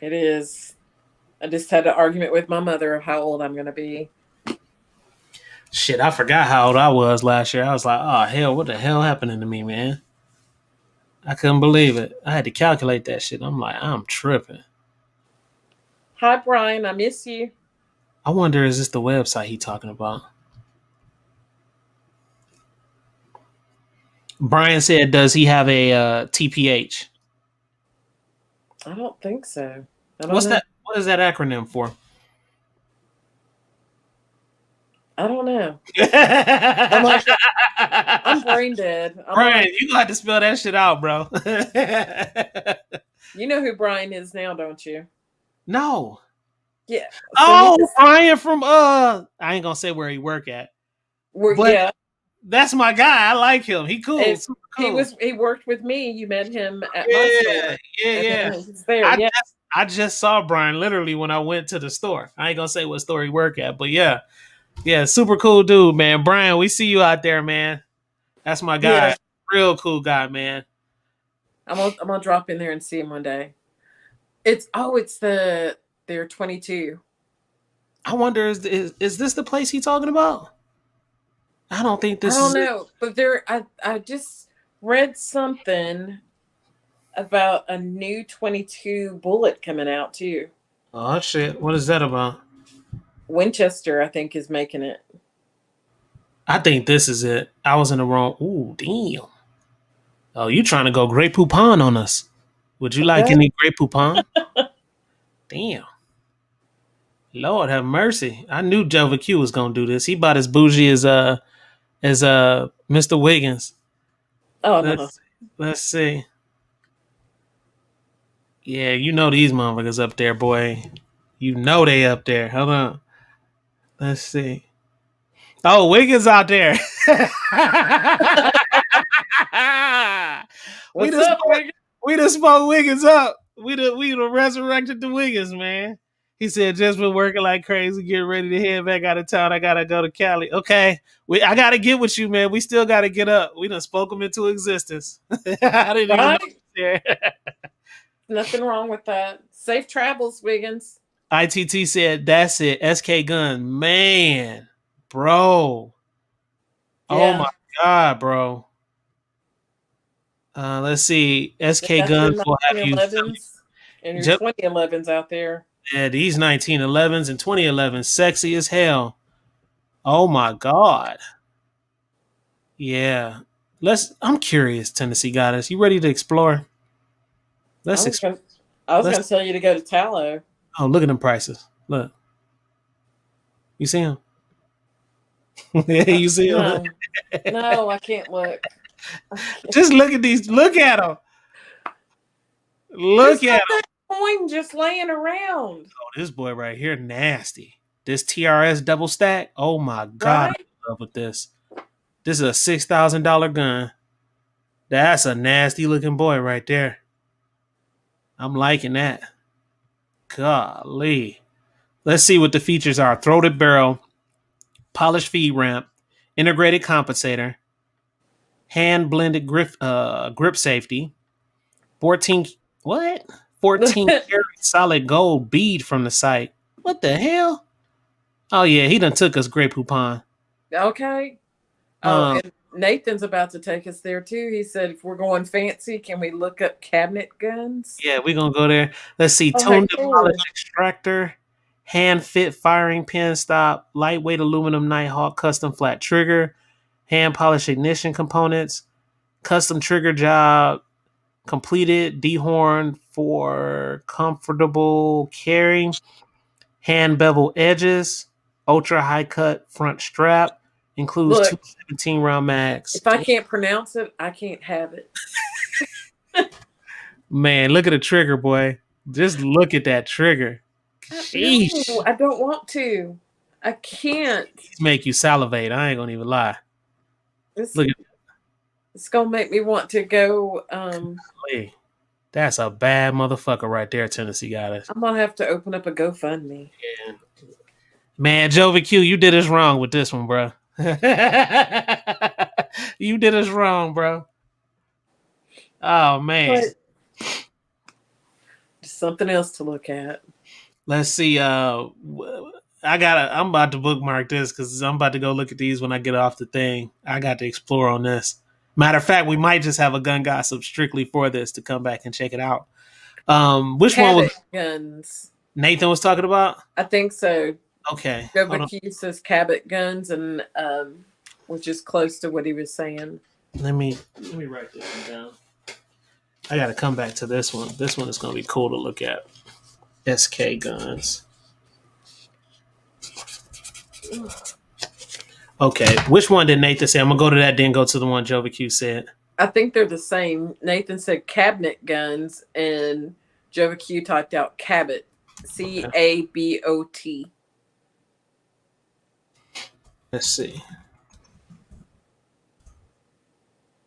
It is. I just had an argument with my mother of how old I'm going to be. Shit, I forgot how old I was last year. I was like, oh, hell, what the hell happening to me, man? I couldn't believe it. I had to calculate that shit. I'm like, I'm tripping. Hi, Brian. I miss you. I wonder, is this the website he talking about? Brian said, does he have a TPH? I don't think so. What's that? What is that acronym for? I don't know. I'm brain dead. Brian, you got to spell that shit out, bro. You know who Brian is now, don't you? No. Yeah. So Brian from I ain't gonna say where he work at. Yeah. That's my guy. I like him. He cool. Cool. He worked with me. You met him at my store. Yeah. He's there. I just saw Brian literally when I went to the store. I ain't gonna say what store he work at, but yeah. Yeah, super cool dude, man. Brian, we see you out there, man. That's my guy. Yeah. Real cool guy, man. I'm gonna drop in there and see him one day. They're 22. I wonder, is this the place he's talking about? I don't think this is. I don't know, but I just read something about a new 22 bullet coming out too. Oh shit! What is that about? Winchester, I think, is making it. I think this is it. I was in the wrong. Ooh, damn. Oh, you trying to go Grey Poupon on us? Would you like any Grey Poupon? Damn. Lord have mercy. I knew Jova Q was gonna do this. He about as bougie as Mr. Wiggins. Oh no. Let's see. Yeah, you know these motherfuckers up there, boy. You know they up there. Hold on. Let's see. Oh, Wiggins out there. What's up, Wiggins? We done spoke Wiggins up. We done resurrected the Wiggins, man. He said, just been working like crazy, getting ready to head back out of town. I gotta go to Cali. Okay. I gotta get with you, man. We still gotta get up. We done spoke him into existence. I didn't even know there. Nothing wrong with that. Safe travels, Wiggins. I.T.T. said, that's it. SK Gun. Man. Bro. Yeah. Oh my God, bro. Let's see. SK Guns will have you. And your 2011s out there. Yeah, these 1911s and 2011s, sexy as hell. Oh my God. Yeah. I'm curious, Tennessee Goddess. You ready to explore? I was going to tell you to go to Tallow. Oh, look at them prices. Look. You see them? You see them? No, I can't look. Just look at these. Look at them. Look at them. Coin just laying around. Oh, this boy right here, nasty. This TRS double stack. Oh my god, I'm Right? in love with this. This is a $6,000 gun. That's a nasty looking boy right there. I'm liking that. Golly. Let's see what the features are. Throated barrel, polished feed ramp, integrated compensator, hand blended grip safety, 14 what? 14 karat solid gold bead from the site. What the hell? Oh yeah, he done took us Grey Poupon. Okay. Oh, Um and Nathan's about to take us there too. He said, if we're going fancy, can we look up cabinet guns? yeah, we're gonna go there. Let's see. Oh, heck, Tone cool. demolished extractor, hand fit firing pin stop, lightweight aluminum Nighthawk custom flat trigger, hand polished ignition components, custom trigger job, completed dehorn for comfortable carrying, hand bevel edges, ultra high cut front strap, includes two Look, 17 round mags. if I can't pronounce it, I can't have it. Man, look at the trigger, boy. Just look at that trigger. No, Sheesh. I don't want to. I can't. These make you salivate. I ain't gonna even lie. It's, Look at it's gonna make me want to go. me. That's a bad motherfucker right there, Tennessee goddess. I'm gonna have to open up a GoFundMe. Man, Jovi Q, you did us wrong with this one, bro. You did us wrong, bro. Oh man. But just something else to look at. Let's see. I'm about to bookmark this because I'm about to go look at these when I get off the thing. I got to explore on this. Matter of fact, we might just have a gun gossip strictly for this to come back and check it out. Which one was Cabot guns? Nathan was talking about? I think so. Okay. Hold on. GoBQ says Cabot guns, and which is close to what he was saying. Let me write this one down. I got to come back to this one. This one is going to be cool to look at. SK guns. Okay, which one did Nathan say? I'm gonna go to that, then go to the one Jovi Q said. I think they're the same. Nathan said cabinet guns, and Jova Q typed out Cabot, CABOT. Let's see.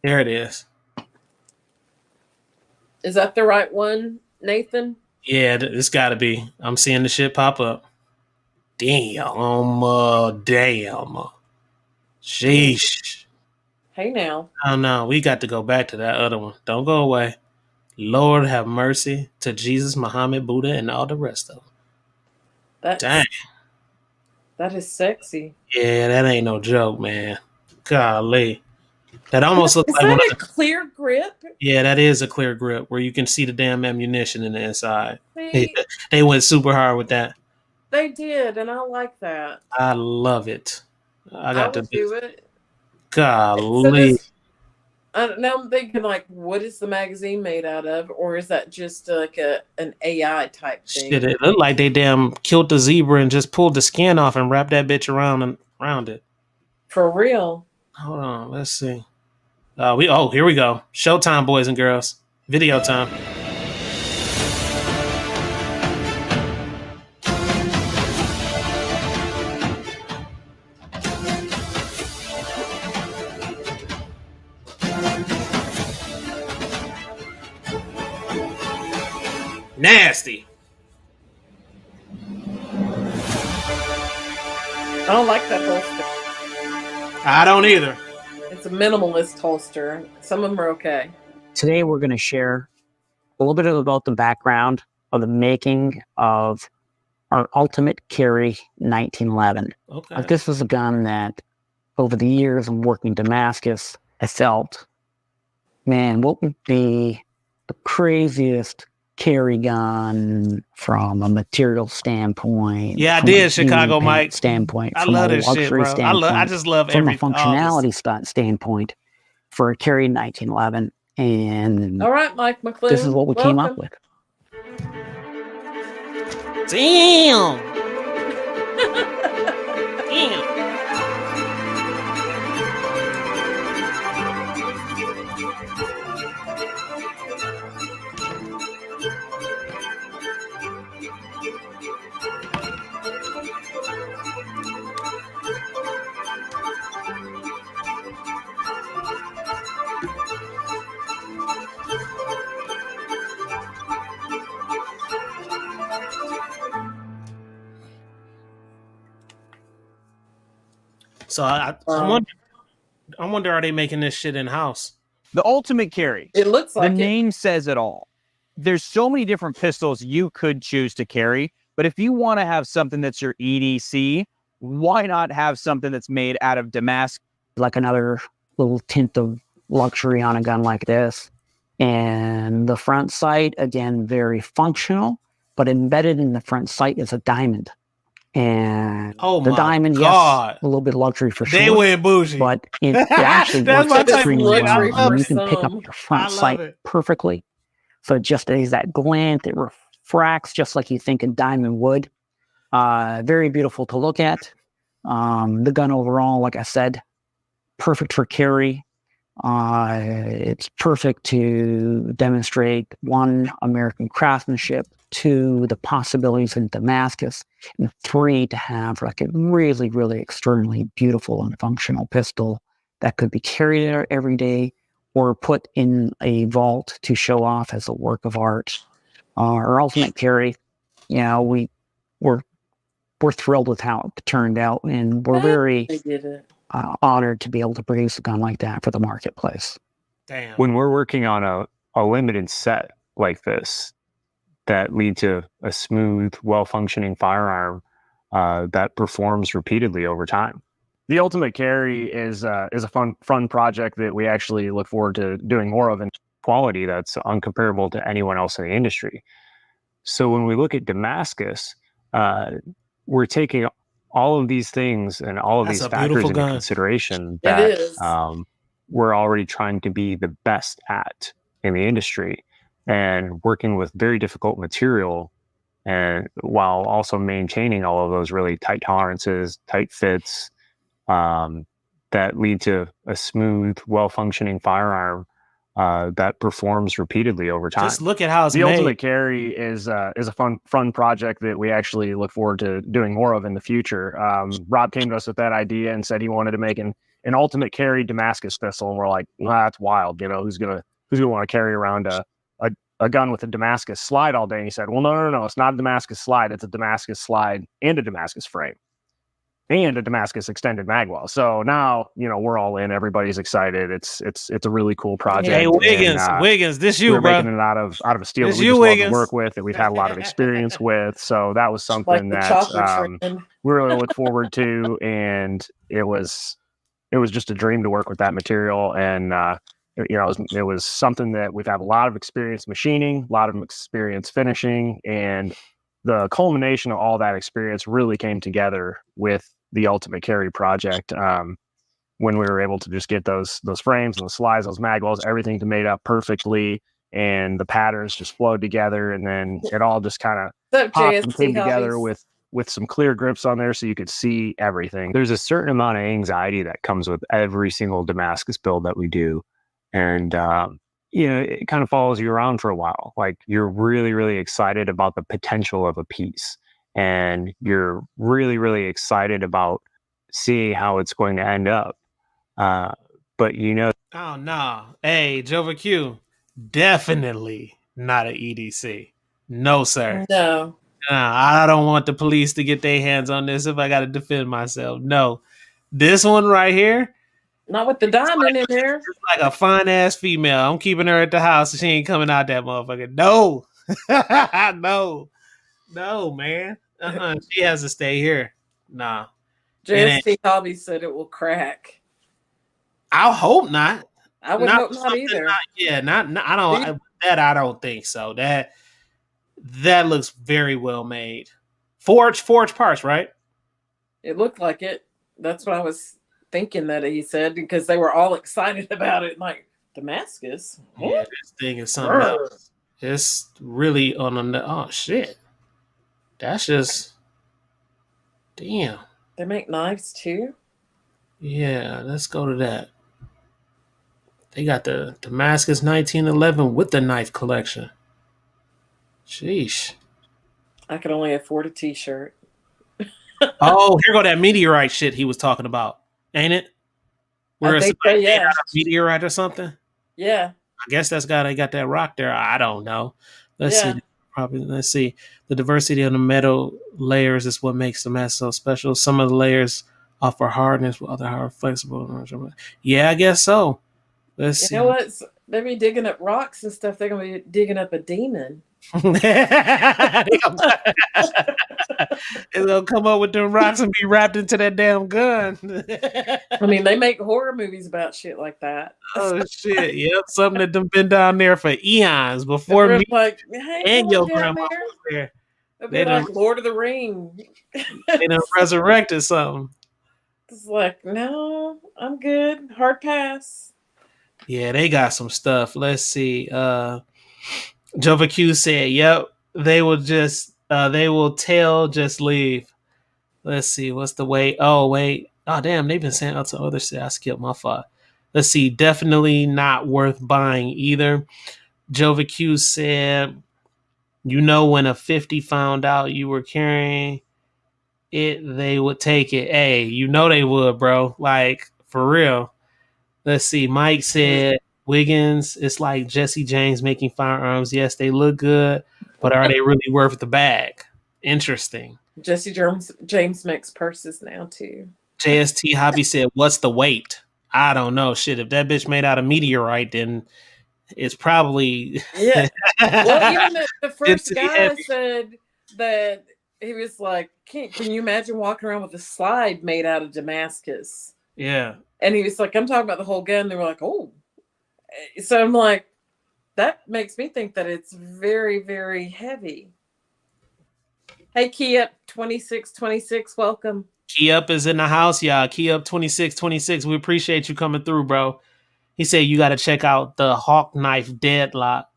There it is. Is that the right one, Nathan? Yeah, it's got to be. I'm seeing the shit pop up. Damn. Sheesh. Hey now. Oh no, we got to go back to that other one. Don't go away. Lord have mercy to Jesus, Muhammad, Buddha, and all the rest of them. Dang. That is sexy. Yeah, that ain't no joke, man. Golly. That almost looks like that a clear grip? Yeah, that is a clear grip where you can see the damn ammunition in the inside. They went super hard with that. They did, and I like that. I love it. I would do it. Golly. So now I'm thinking, like, what is the magazine made out of? Or is that just like an AI type thing? Shit, it looked like they damn killed the zebra and just pulled the skin off and wrapped that bitch around it. For real. Hold on, let's see. Here we go. Showtime, boys and girls. Video time. Nasty. I don't like that holster. I don't either. It's a minimalist holster. Some of them are okay. Today we're going to share a little bit about the background of the making of our Ultimate Carry 1911. Okay. This was a gun that over the years of working Damascus, I felt, man, what would be the craziest carry gun from a material standpoint? Yeah, I did, Chicago Mike. Standpoint. I love this shit, bro. I just love from everything. From a functionality standpoint for a carry 1911. And all right, Mike McClure. This is what we came up with. Damn. Damn. So I wonder, are they making this shit in house? The Ultimate Carry. It looks The like it. name says it all. There's so many different pistols you could choose to carry, but if you want to have something that's your EDC, why not have something that's made out of Damascus? Like another little tint of luxury on a gun like this. And the front sight, again, very functional, but embedded in the front sight is a diamond. And Oh the my diamond, God. yes, a little bit of luxury for They sure, went bougie. but it actually That's works my type of extremely shit. I well. love And you it. can pick up some. your I front love sight it. perfectly. So it just is that glint, it refracts just like you think a diamond would. Very beautiful to look at. The gun overall, like I said, perfect for carry. It's perfect to demonstrate, one, American craftsmanship, two, the possibilities in Damascus, and three, to have like a really, really extremely beautiful and functional pistol that could be carried there every day or put in a vault to show off as a work of art. Our ultimate carry, we're thrilled with how it turned out, and we're very They did it. honored to be able to produce a gun like that for the marketplace. Damn. When we're working on a limited set like this that lead to a smooth, well-functioning firearm that performs repeatedly over time. The Ultimate Carry is a fun project that we actually look forward to doing more of, in quality that's uncomparable to anyone else in the industry. So when we look at Damascus, we're taking all of these things and all of That's these a factors beautiful into gun. consideration It that is. we're already trying to be the best at in the industry, and working with very difficult material, and while also maintaining all of those really tight tolerances, tight fits, that lead to a smooth, well-functioning firearm that performs repeatedly over time. Just look at how it's The made. Ultimate Carry is a fun project that we actually look forward to doing more of in the future. Rob came to us with that idea and said he wanted to make an Ultimate Carry Damascus pistol, and we're like, well, that's wild. Who's gonna want to carry around a gun with a Damascus slide all day? And he said, well, no, it's not a Damascus slide. It's a Damascus slide and a Damascus frame and a Damascus extended magwell. So now, we're all in. Everybody's excited. It's a really cool project. Hey, Wiggins, this you, we're bro. making it out of a steel This that we you, just love to Wiggins. work with, that we've had a lot of experience with. So that was Like something the that chocolate trend. we really look forward to, and it was just a dream to work with that material. And it was something that we've had a lot of experience machining, a lot of experience finishing, and the culmination of all that experience really came together with the Ultimate Carry project, when we were able to just get those frames and the slides, those magwells, everything to made up perfectly, and the patterns just flowed together, and then it all just kind of popped and came together with some clear grips on there so you could see everything. There's a certain amount of anxiety that comes with every single Damascus build that we do, and it kind of follows you around for a while. Like, you're really, really excited about the potential of a piece, and you're really, really excited about seeing how it's going to end up. But oh no, hey, Jova Q, definitely not an EDC. No, sir. No. I don't want the police to get their hands on this if I got to defend myself. No, this one right here, Not with the diamond in there. it's like a fine ass female. I'm keeping her at the house. She ain't coming out that motherfucker. No, no, man. She has to stay here. Nah. JST Hobby said it will crack. I hope not. I would hope not either. I don't think so. That looks very well made. Forge parts, right? It looked like it. That's what I was thinking that he said, because they were all excited about it. Like, Damascus? Yeah, this thing is something else. It's really on the. Oh shit! That's just. Damn. They make knives too? Yeah, let's go to that. They got the Damascus 1911 with the knife collection. Sheesh. I could only afford a t-shirt. Oh, here go that meteorite shit he was talking about, ain't it? Where I it's think so, yeah. a meteorite or something? Yeah. I guess they got that rock there. I don't know. Let's see. The diversity of the metal layers is what makes the mask so special. Some of the layers offer hardness with other hard flexible. Yeah, I guess so. Let's You see. know what? They be digging up rocks and stuff. They're gonna be digging up a demon. It's gonna come up with them rocks and be wrapped into that damn gun. I mean, they make horror movies about shit like that. Oh shit! Yep, something that done been down there for eons before They're me like, hey, and going your down grandma there. was there. They'll be They done, like Lord of the Ring. they done resurrected something. It's like, no, I'm good. Hard pass. Yeah, they got some stuff. Let's see. Jova Q said, "Yep, they will tell, just leave." Let's see, what's the wait? Oh wait, oh damn, they've been saying out to others. Say I skipped my fault. Let's see, definitely not worth buying either. Jova Q said, "You know, when a 50 found out you were carrying it, they would take it." Hey, you know they would, bro. Like for real. Let's see. Mike said Wiggins. It's like Jesse James making firearms. Yes, they look good, but are they really worth the bag? Interesting. Jesse James makes purses now too. JST Hobby said, "What's the weight?" I don't know. Shit, if that bitch made out of meteorite, then it's probably Yeah. Well, even the first density guy heavy. said that he was like, can you imagine walking around with a slide made out of Damascus? Yeah. And he was like, I'm talking about the whole gun. They were like, oh. So I'm like, that makes me think that it's very, very heavy. Hey, Key Up 2626, welcome. Key Up is in the house, y'all. Key Up 2626. We appreciate you coming through, bro. He said you got to check out the Hawk Knife Deadlock.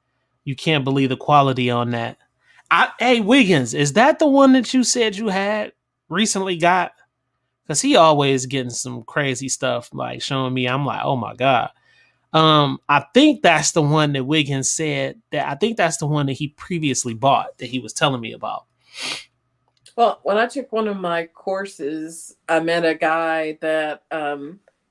You can't believe the quality on that. Hey, Wiggins, is that the one that you said you had recently got? Because he always getting some crazy stuff, like showing me. I'm like, oh my God. I think that's the one that Wiggins said that I think that's the one that he previously bought that he was telling me about. Well, when I took one of my courses, I met a guy that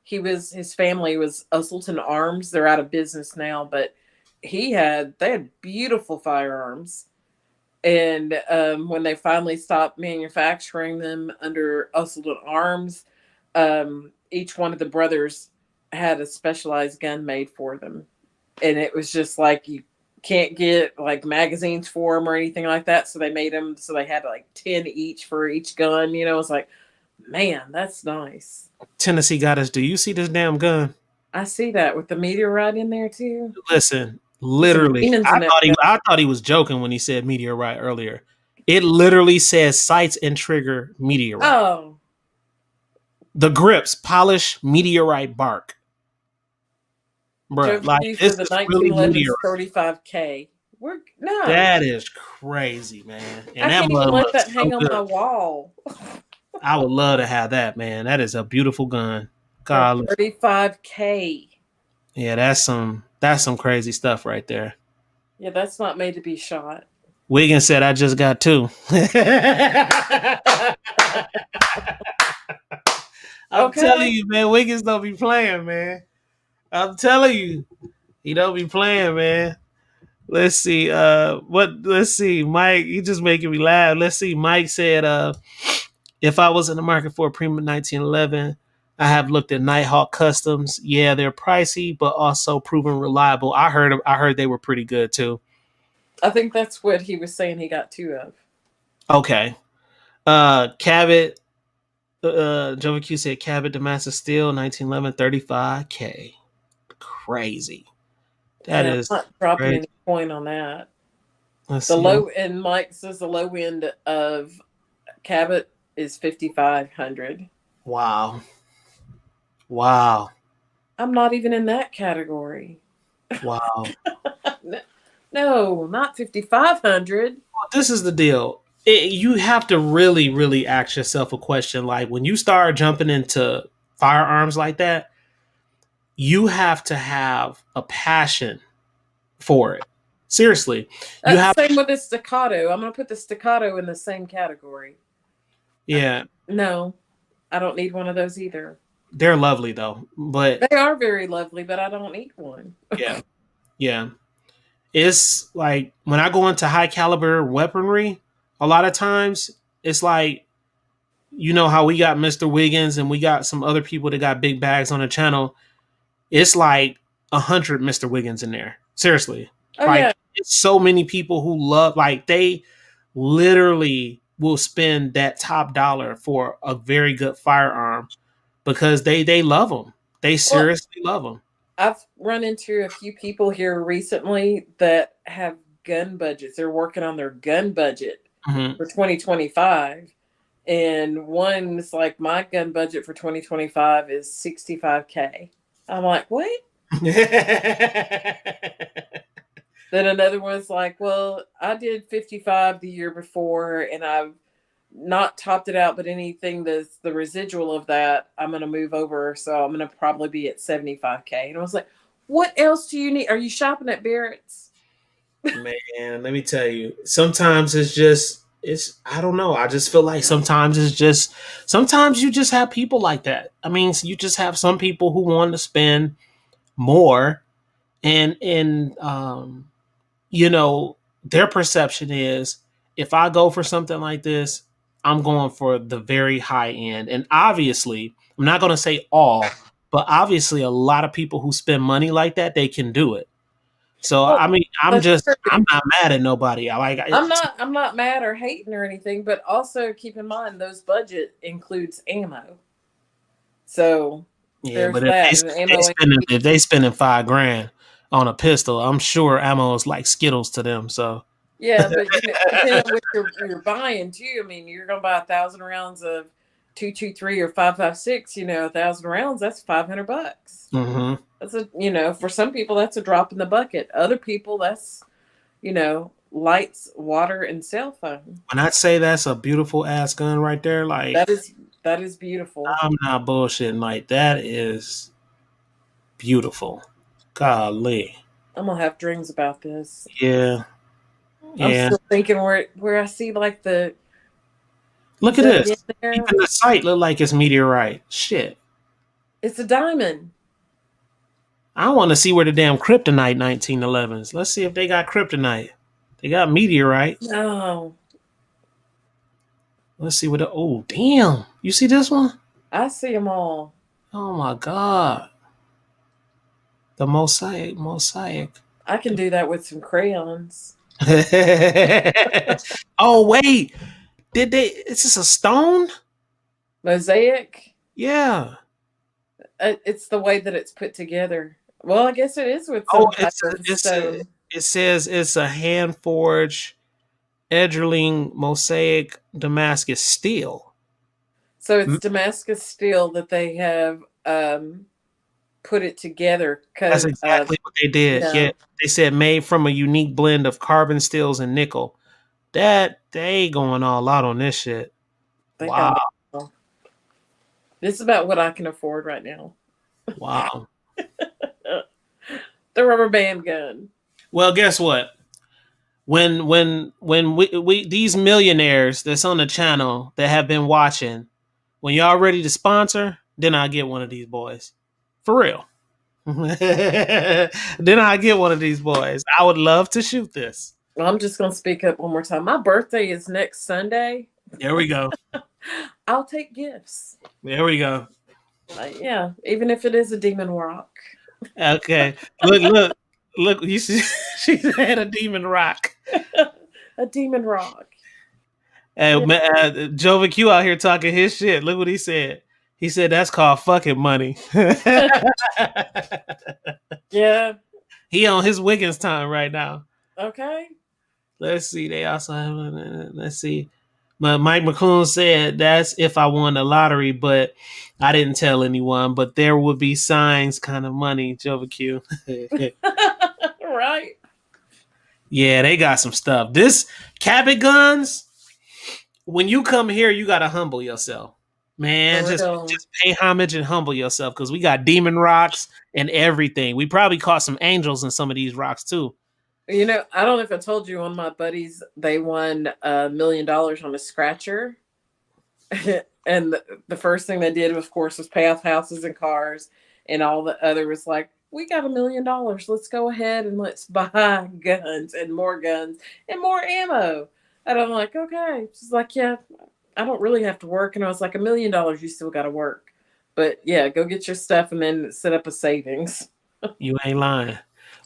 his family was Usselton Arms. They're out of business now, but they had beautiful firearms. And when they finally stopped manufacturing them under Usselton Arms, each one of the brothers had a specialized gun made for them. And it was just like you can't get like magazines for them or anything like that. So they made them so they had like 10 each for each gun. You know, it's like, man, that's nice. Tennessee Goddess, do you see this damn gun? I see that with the meteorite in there too. Listen, literally, I thought he was joking when he said meteorite earlier. It literally says sights and trigger meteorite. Oh, The grips, polish meteorite bark. Bro, like this the is really 1911 meteorite. 35K. No. That is crazy, man. And I that can't even mud let that so hang on good. my wall. I would love to have that, man. That is a beautiful gun. God, 35K. yeah, that's some crazy stuff right there. Yeah, that's not made to be shot. Wiggins said, "I just got two." I'm telling you, man. Wiggins don't be playing, man. I'm telling you, he don't be playing, man. Let's see. Let's see. Mike, you just making me laugh. Let's see. Mike said, if I was in the market for a premium 1911, I have looked at Nighthawk Customs. Yeah, they're pricey, but also proven reliable. I heard they were pretty good too. I think that's what he was saying he got two of. Okay. Cabot, Jova Q said Cabot Damascus Steel, 1911, 35K. Crazy. That is I'm not dropping crazy. any point on that. Let's The see. low end, Mike says the low end of Cabot is 5,500. Wow. Wow. I'm not even in that category. Wow. No, not 5,500. Well, this is the deal. You have to really, really ask yourself a question. Like when you start jumping into firearms like that, you have to have a passion for it. Seriously. You have Same with the staccato. I'm going to put the staccato in the same category. Yeah. No, I don't need one of those either. They're lovely though. But they are very lovely, but I don't need one. Yeah. Yeah. It's like when I go into high caliber weaponry, a lot of times it's like you know how we got Mr. Wiggins and we got some other people that got big bags on the channel. It's like 100 Mr. Wiggins in there. Seriously. Oh Like yeah. it's so many people who love, like they literally will spend that top dollar for a very good firearm because they love them. They Well, seriously love them. I've run into a few people here recently that have gun budgets. They're working on their gun budget Mm-hmm. for 2025. And one's like, my gun budget for 2025 is 65K. I'm like, what? Then another one's like, well, I did 55 the year before and I've not topped it out, but anything that's the residual of that, I'm going to move over. So I'm going to probably be at 75K. And I was like, what else do you need? Are you shopping at Barrett's? Man, let me tell you, sometimes it's I don't know. I just feel like sometimes you just have people like that. I mean, you just have some people who want to spend more and you know, their perception is if I go for something like this, I'm going for the very high end. And obviously, I'm not going to say all, but obviously a lot of people who spend money like that, they can do it. So Well, I mean, that's true. I'm not mad at nobody. I like it. I'm not mad or hating or anything, but also keep in mind those budget includes ammo. So Yeah, there's but that. And ammo ain't cheap. if they spending $5 grand on a pistol, I'm sure ammo is like Skittles to them. So Yeah, but you know, depending on what you're buying too. I mean, you're gonna buy 1,000 rounds of 223 or 556. You know, 1,000 rounds. That's $500. hmm That's for some people that's a drop in the bucket. Other people that's lights, water, and cell phone. when I say that's a beautiful ass gun right there, like That is that is beautiful. I'm not bullshitting. Like that is beautiful. Golly. I'm gonna have dreams about this. Yeah. I'm Yeah. still thinking where I see like the Look at in this. there. Even the site look like it's meteorite. Shit. It's a diamond. I want to see where the damn kryptonite 1911s. Let's see if they got kryptonite. They got meteorite. No, Let's see what the oh damn. You see this one? I see them all. Oh my god. The mosaic. I can do that with some crayons. Oh wait. Did they is this a stone? Mosaic. Yeah. It's the way that it's put together. Well, I guess it is with Oh, some type of stone. it says it's a hand forged Edgerling mosaic Damascus steel. So it's Damascus steel that they have put it together. That's Cause exactly what they did. yeah, Yeah, they said made from a unique blend of carbon steels and nickel. That they going all out on this shit. they Wow, got it. This is about what I can afford right now. wow. The rubber band gun. Well, guess what? When we these millionaires that's on the channel that have been watching, when y'all ready to sponsor, then I get one of these boys. For real. Then I get one of these boys. I would love to shoot this. Well, I'm just gonna speak up one more time. My birthday is next Sunday. There we go. I'll take gifts. There we go. Yeah, even if it is a demon rock. Okay. Look. You see, she had a demon rock. A demon rock. Hey, Yeah. Jovi Q out here talking his shit. Look what he said. He said that's called fucking money. Yeah. He on his Wiggins time right now. Okay. Let's see. They also have. Let's see. But Mike McClune said that's if I won the lottery, but I didn't tell anyone. But there would be signs, kind of money. Jovi Q. Right. Yeah, they got some stuff. This Cabot guns. When you come here, you gotta humble yourself, man. For Just real. just pay homage and humble yourself because we got demon rocks and everything. We probably caught some angels in some of these rocks too. You know, I don't know if I told you, one of my buddies, they won $1 million on a scratcher. And the first thing they did, of course, was pay off houses and cars. And all the other was like, we got $1 million. Let's go ahead and let's buy guns and more ammo. And I'm like, okay. She's like, yeah, I don't really have to work. And I was like, $1 million, you still got to work. But yeah, go get your stuff and then set up a savings. You ain't lying.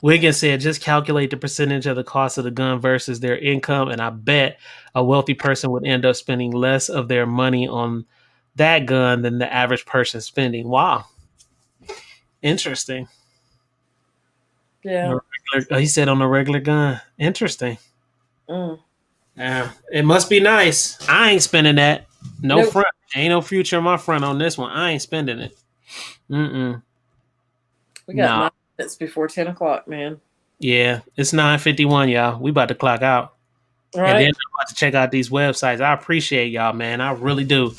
Wiggins said, just calculate the percentage of the cost of the gun versus their income, and I bet a wealthy person would end up spending less of their money on that gun than the average person spending. Wow. Interesting. Yeah. He said on a regular gun. Interesting. Mm. Yeah, it must be nice. I ain't spending that. No Nope. front. Ain't no future in my front on this one. I ain't spending it. Mm-mm. We got No. 9 minutes before 10 o'clock, man. Yeah, it's 9:51, y'all. We about to clock out. All And right. then I'm about to check out these websites. I appreciate y'all, man. I really do.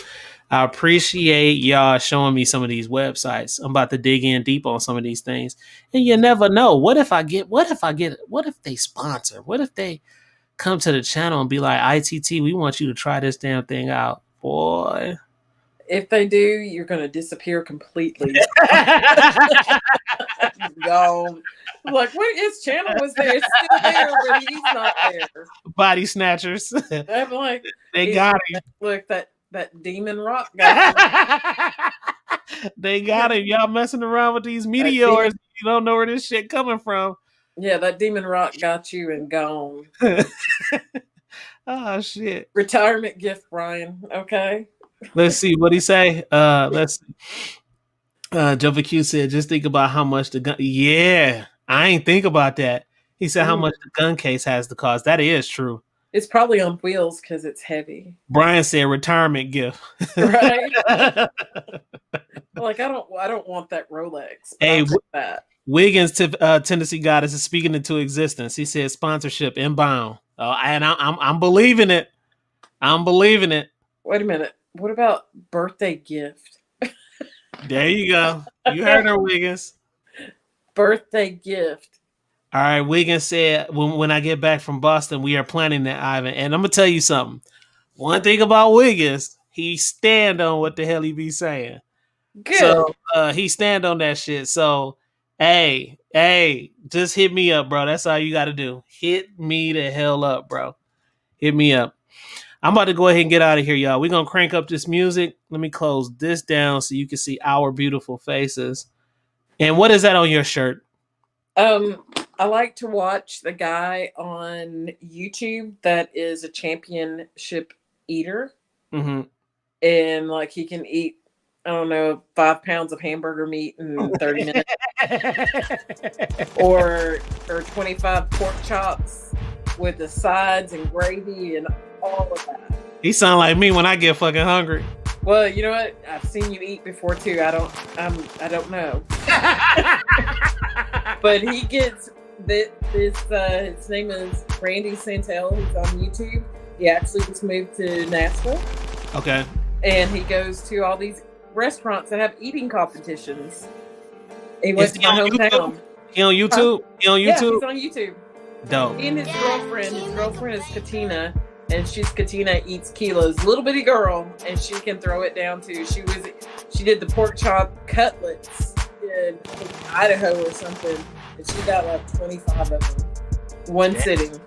I appreciate y'all showing me some of these websites. I'm about to dig in deep on some of these things. And you never know. What if they sponsor? What if they come to the channel and be like, I.T.T, we want you to try this damn thing out? Boy. If they do, you're going to disappear completely. Gone. Like, what? His channel was there. It's still there, but he's not there. Body snatchers. I'm like, They got him. look, that demon rock guy. They got him. Y'all messing around with these meteors. You don't know where this shit coming from. Yeah, that demon rock got you and gone. Oh shit. Retirement gift, Brian. Okay. Let's see what he say. Let's see. Jova Q said, just think about how much the gun. Yeah, I ain't think about that. He said how much the gun case has to cost. That is true. It's probably on wheels because it's heavy. Brian said retirement gift. Right. Like I don't want that Rolex. Hey, that. Wiggins, Tennessee Goddess is speaking into existence. He said sponsorship inbound. Oh, and I'm believing it. I'm believing it. Wait a minute. What about birthday gift? There you go. You heard her, Wiggins. Birthday gift. All right, Wiggins said, when I get back from Boston, we are planning that, Ivan. And I'm going to tell you something. One thing about Wiggins, he stand on what the hell he be saying. Good. So he stand on that shit. So, hey, just hit me up, bro. That's all you got to do. Hit me the hell up, bro. Hit me up. I'm about to go ahead and get out of here, y'all. We're going to crank up this music. Let me close this down so you can see our beautiful faces. And what is that on your shirt? I like to watch the guy on YouTube that is a championship eater. Mm-hmm. And like he can eat, I don't know, 5 pounds of hamburger meat in 30 minutes. or 25 pork chops with the sides and gravy and all of that. He sound like me when I get fucking hungry. Well, you know what? I've seen you eat before too. I don't know. But he gets this. His name is Randy Santel. He's on YouTube. He actually just moved to Nashville. Okay. And he goes to all these restaurants that have eating competitions. He went to my hometown. He on YouTube? He on YouTube? Yeah, he's on YouTube. Dope. He and his girlfriend is Katina, and Katina eats kilos. Little bitty girl, and she can throw it down too. She did the pork chop cutlets in Idaho or something, and she got like 25 of them. One sitting.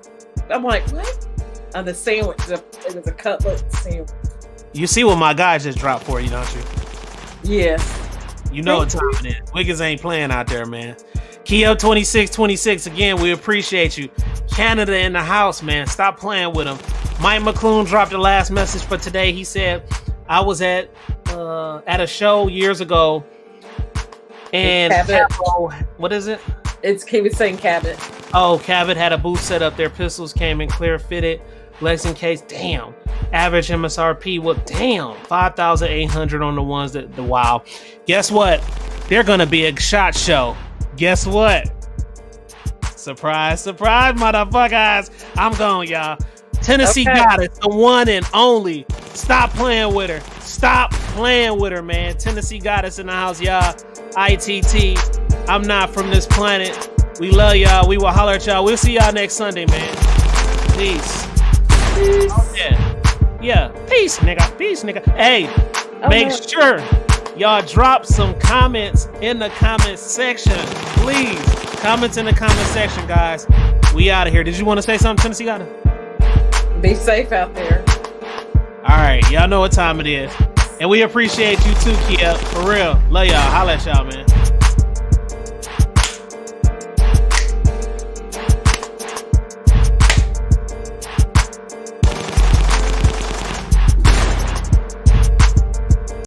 I'm like, what? On the sandwich, it was a cutlet sandwich. You see what my guy just dropped for you, don't you? Yes. You know what time it is. Wiggins ain't playing out there, man. Keo 2626, again, we appreciate you. Canada in the house, man. Stop playing with him. Mike McClune dropped the last message for today. He said, I was at a show years ago, and what is it? He was saying Cabot. Oh, Cabot had a booth set up. Their pistols came in clear fitted. Lexington case, damn. Average MSRP, well, damn. 5,800 on the ones that the wow. Guess what? They're gonna be a shot show. Guess what? Surprise, surprise, motherfuckers. I'm gone, y'all. Tennessee got it, the one and only. Stop playing with her. Stop playing with her, man. Tennessee got us in the house, y'all. I.T.T. I'm not from this planet. We love y'all. We will holler at y'all. We'll see y'all next Sunday, man. Peace. Peace. Oh, yeah. Peace, nigga. Peace, nigga. Hey, make sure y'all drop some comments in the comment section. Please. Comments in the comment section, guys. We out of here. Did you want to say something, Tennessee got it? Be safe out there. All All right, y'all know what time it is. And we appreciate you too, Kia. For real. Love y'all. Holla at y'all, man.